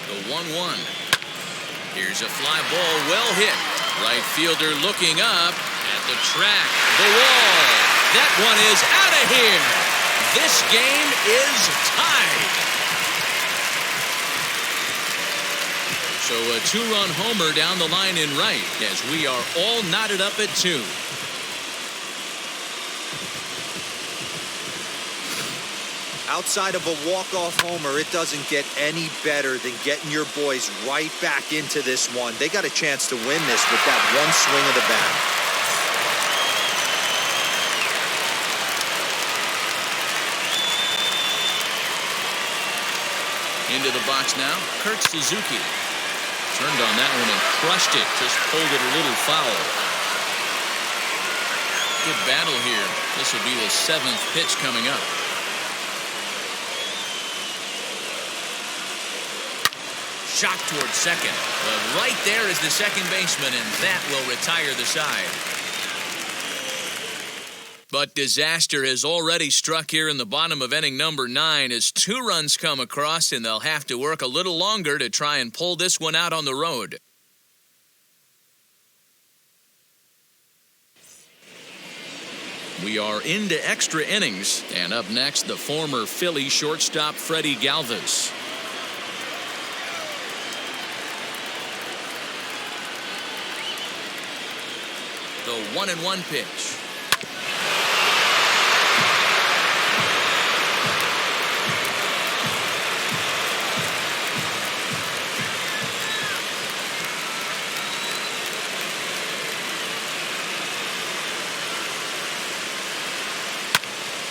The 1-1. Here's a fly ball, well hit. Right fielder looking up at the track, the wall. That one is out of here. This game is tied. So a 2-run homer down the line in right as we are all knotted up at 2. Outside of a walk-off homer, it doesn't get any better than getting your boys right back into this one. They got a chance to win this with that one swing of the bat. Into the box now, Kurt Suzuki. Turned on that one and crushed it. Just pulled it a little foul. Good battle here. This will be the 7th pitch coming up. Shot towards second. But right there is the second baseman, and that will retire the side. But disaster has already struck here in the bottom of inning number 9 as 2 runs come across, and they'll have to work a little longer to try and pull this one out on the road. We are into extra innings, and up next, the former Philly shortstop Freddie Galvez. The 1-1 pitch.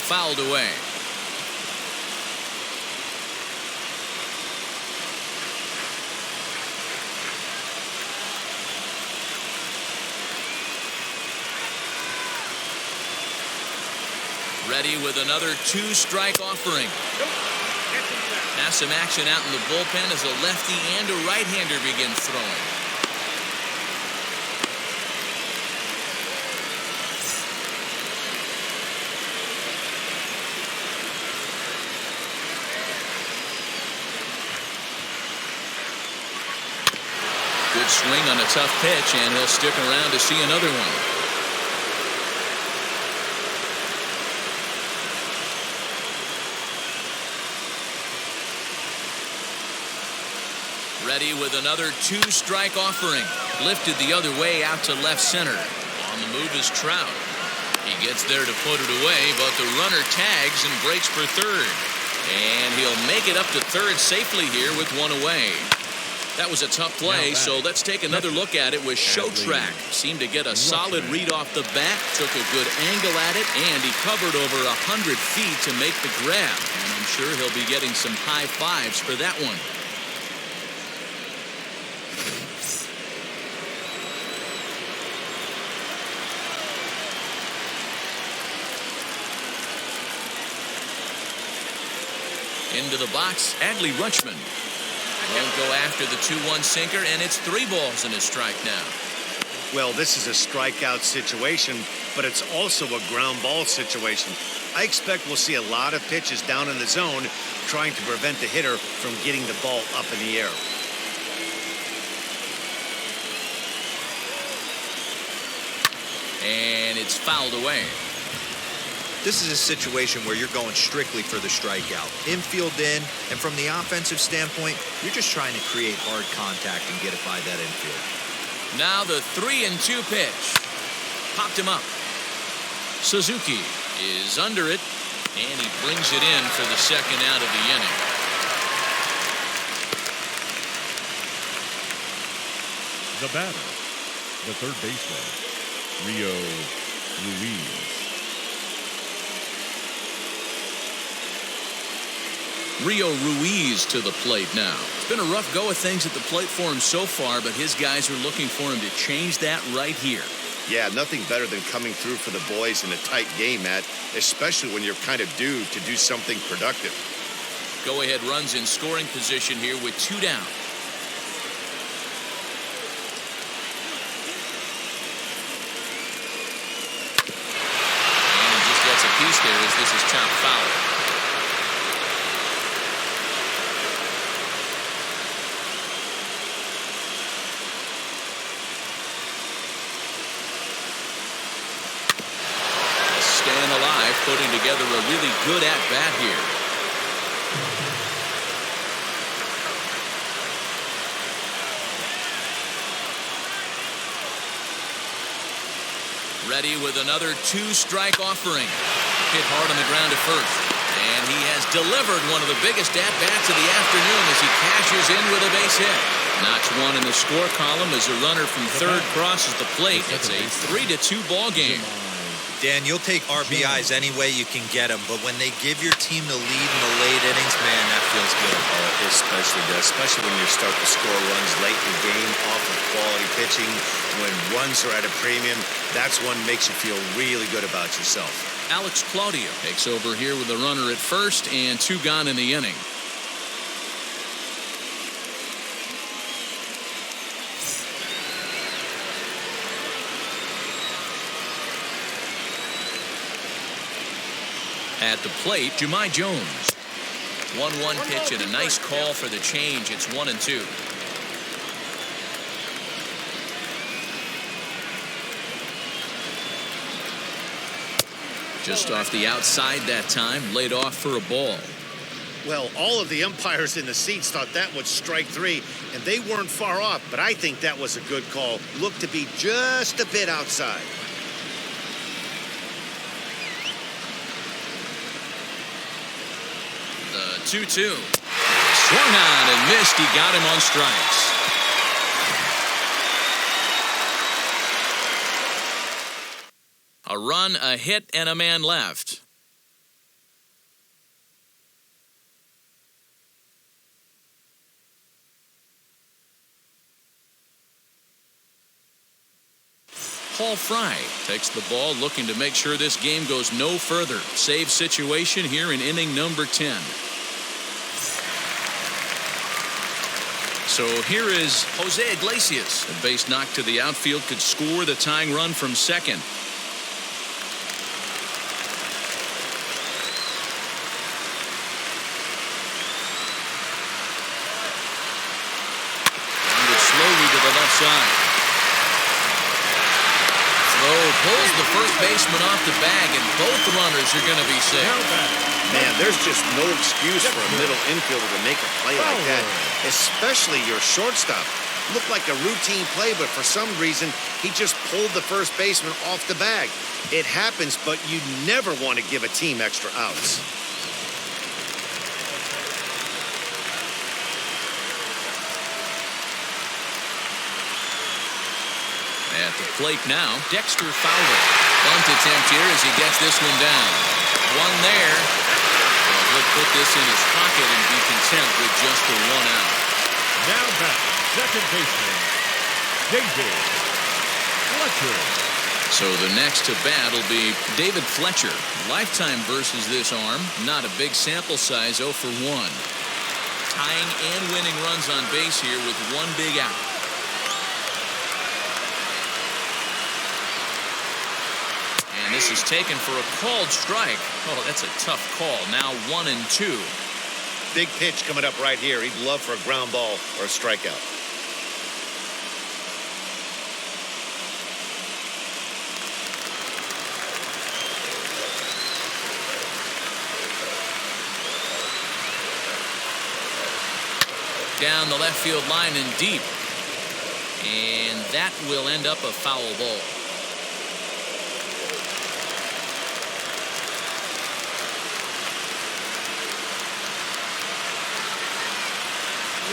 Fouled away. Ready with another 2-strike offering. Now some action out in the bullpen as a lefty and a right-hander begin throwing. Good swing on a tough pitch, and he'll stick around to see another one. Ready with another 2-strike offering. Lifted the other way out to left center. On the move is Trout. He gets there to put it away, but the runner tags and breaks for third. And he'll make it up to third safely here with one away. That was a tough play, so let's take another look at it with Showtrack. Seemed to get a solid read off the bat, took a good angle at it, and he covered over 100 feet to make the grab. And I'm sure he'll be getting some high fives for that one. Into the box, Adley Rutschman. Won't go after the 2-1 sinker, and it's 3 balls and a strike now. Well, this is a strikeout situation, but it's also a ground ball situation. I expect we'll see a lot of pitches down in the zone trying to prevent the hitter from getting the ball up in the air. And it's fouled away. This is a situation where you're going strictly for the strikeout. Infield in, and from the offensive standpoint, you're just trying to create hard contact and get it by that infield. Now the 3-2 pitch. Popped him up. Suzuki is under it, and he brings it in for the second out of the inning. The batter, the third baseman, Rio Ruiz. Rio Ruiz to the plate now. It's been a rough go of things at the plate for him so far, but his guys are looking for him to change that right here. Yeah, nothing better than coming through for the boys in a tight game, Matt, especially when you're kind of due to do something productive. Go-ahead runs in scoring position here with 2 down. And just gets a piece there as this is chopped foul. Staying alive, putting together a really good at-bat here. Ready with another 2-strike offering. Hit hard on the ground at first. And he has delivered one of the biggest at-bats of the afternoon as he cashes in with a base hit. Notch 1 in the score column as a runner from third crosses the plate. It's a 3-2 ball game. Dan, you'll take RBIs any way you can get them, but when they give your team the lead in the late innings, man, that feels good. Especially when you start to score runs late in the game off of quality pitching, when runs are at a premium, that's what makes you feel really good about yourself. Alex Claudio takes over here with a runner at first and 2 gone in the inning. At the plate, Jahmai Jones. 1-1 pitch and a nice call for the change. It's 1-2. Just off the outside that time, laid off for a ball. Well, all of the umpires in the seats thought that was strike 3, and they weren't far off, but I think that was a good call. Looked to be just a bit outside. The 2-2. Swung on and missed. He got him on strikes. A run, a hit, and a man left. Paul Fry takes the ball, looking to make sure this game goes no further. Save situation here in inning number 10. So here is Jose Iglesias. A base knock to the outfield could score the tying run from second. Grounded slowly to the left side. Throw pulls the first baseman off the bag, and both runners are going to be safe. Man, there's just no excuse for a middle infielder to make a play like that, especially your shortstop. Looked like a routine play, but for some reason, he just pulled the first baseman off the bag. It happens, but you never want to give a team extra outs. At the plate now, Dexter Fowler. Bunt attempt here as he gets this one down. One there. Well, he'll put this in his pocket and be content with just the one out. Now back, second baseman, David Fletcher. So the next to bat will be David Fletcher. Lifetime versus this arm. Not a big sample size, 0 for 1. Tying and winning runs on base here with one big out. And this is taken for a called strike. Oh, that's a tough call. Now 1-2. Big pitch coming up right here. He'd love for a ground ball or a strikeout. Down the left field line and deep. And that will end up a foul ball.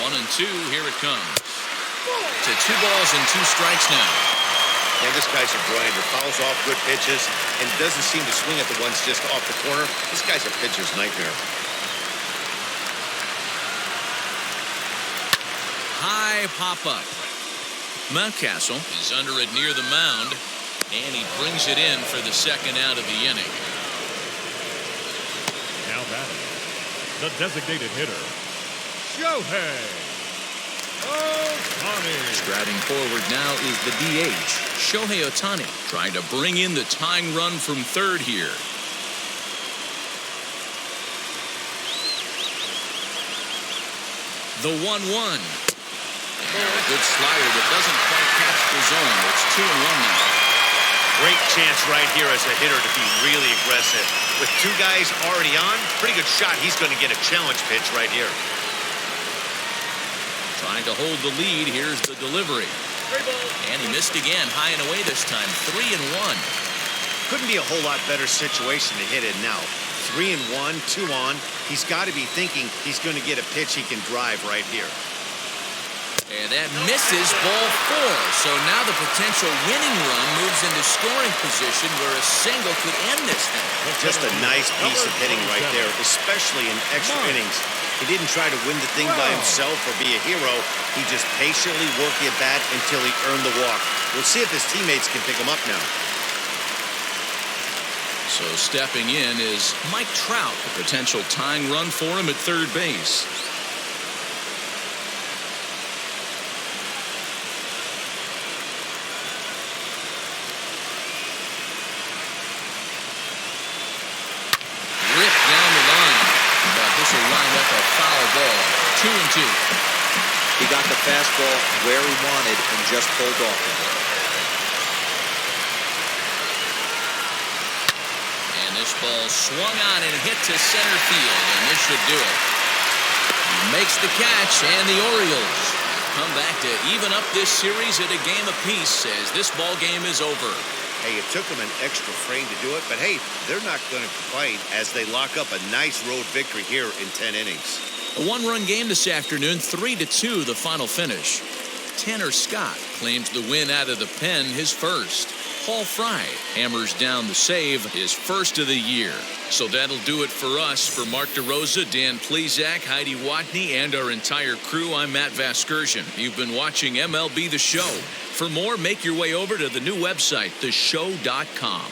One and two, here it comes. To 2 balls and 2 strikes now. And this guy's a grinder. Fouls off good pitches and doesn't seem to swing at the ones just off the corner. This guy's a pitcher's nightmare. High pop-up. Mountcastle is under it near the mound, and he brings it in for the second out of the inning. Now batting, the designated hitter, Shohei Ohtani. Striding forward now is the DH, Shohei Ohtani, trying to bring in the tying run from third here. The 1-1. Oh, a good slider that doesn't quite catch the zone. It's 2-1 now. Great chance right here as a hitter to be really aggressive. With 2 guys already on, pretty good shot. He's going to get a challenge pitch right here. Trying to hold the lead. Here's the delivery. And he missed again, high and away this time. 3-1. Couldn't be a whole lot better situation to hit it now. 3-1, 2 on. He's got to be thinking he's going to get a pitch he can drive right here. And that misses, ball 4. So now the potential winning run moves into scoring position where a single could end this thing. Just a nice piece of hitting right there, especially in extra innings. He didn't try to win the thing by himself or be a hero. He just patiently worked the at-bat until he earned the walk. We'll see if his teammates can pick him up now. So stepping in is Mike Trout, a potential tying run for him at third base. Ripped down the line, but this will wind up a foul ball. 2-2. He got the fastball where he wanted and just pulled off of it. And this ball swung on and hit to center field, and this should do it. He makes the catch, and the Orioles come back to even up this series at a game apiece as this ball game is over. Hey, it took them an extra frame to do it, but hey, they're not going to complain as they lock up a nice road victory here in 10 innings. A 1-run game this afternoon, 3-2 the final finish. Tanner Scott claims the win out of the pen, his first. Paul Fry hammers down the save, his first of the year. So that'll do it for us. For Mark DeRosa, Dan Plezak, Heidi Watney, and our entire crew, I'm Matt Vasgersian. You've been watching MLB The Show. For more, make your way over to the new website, theshow.com.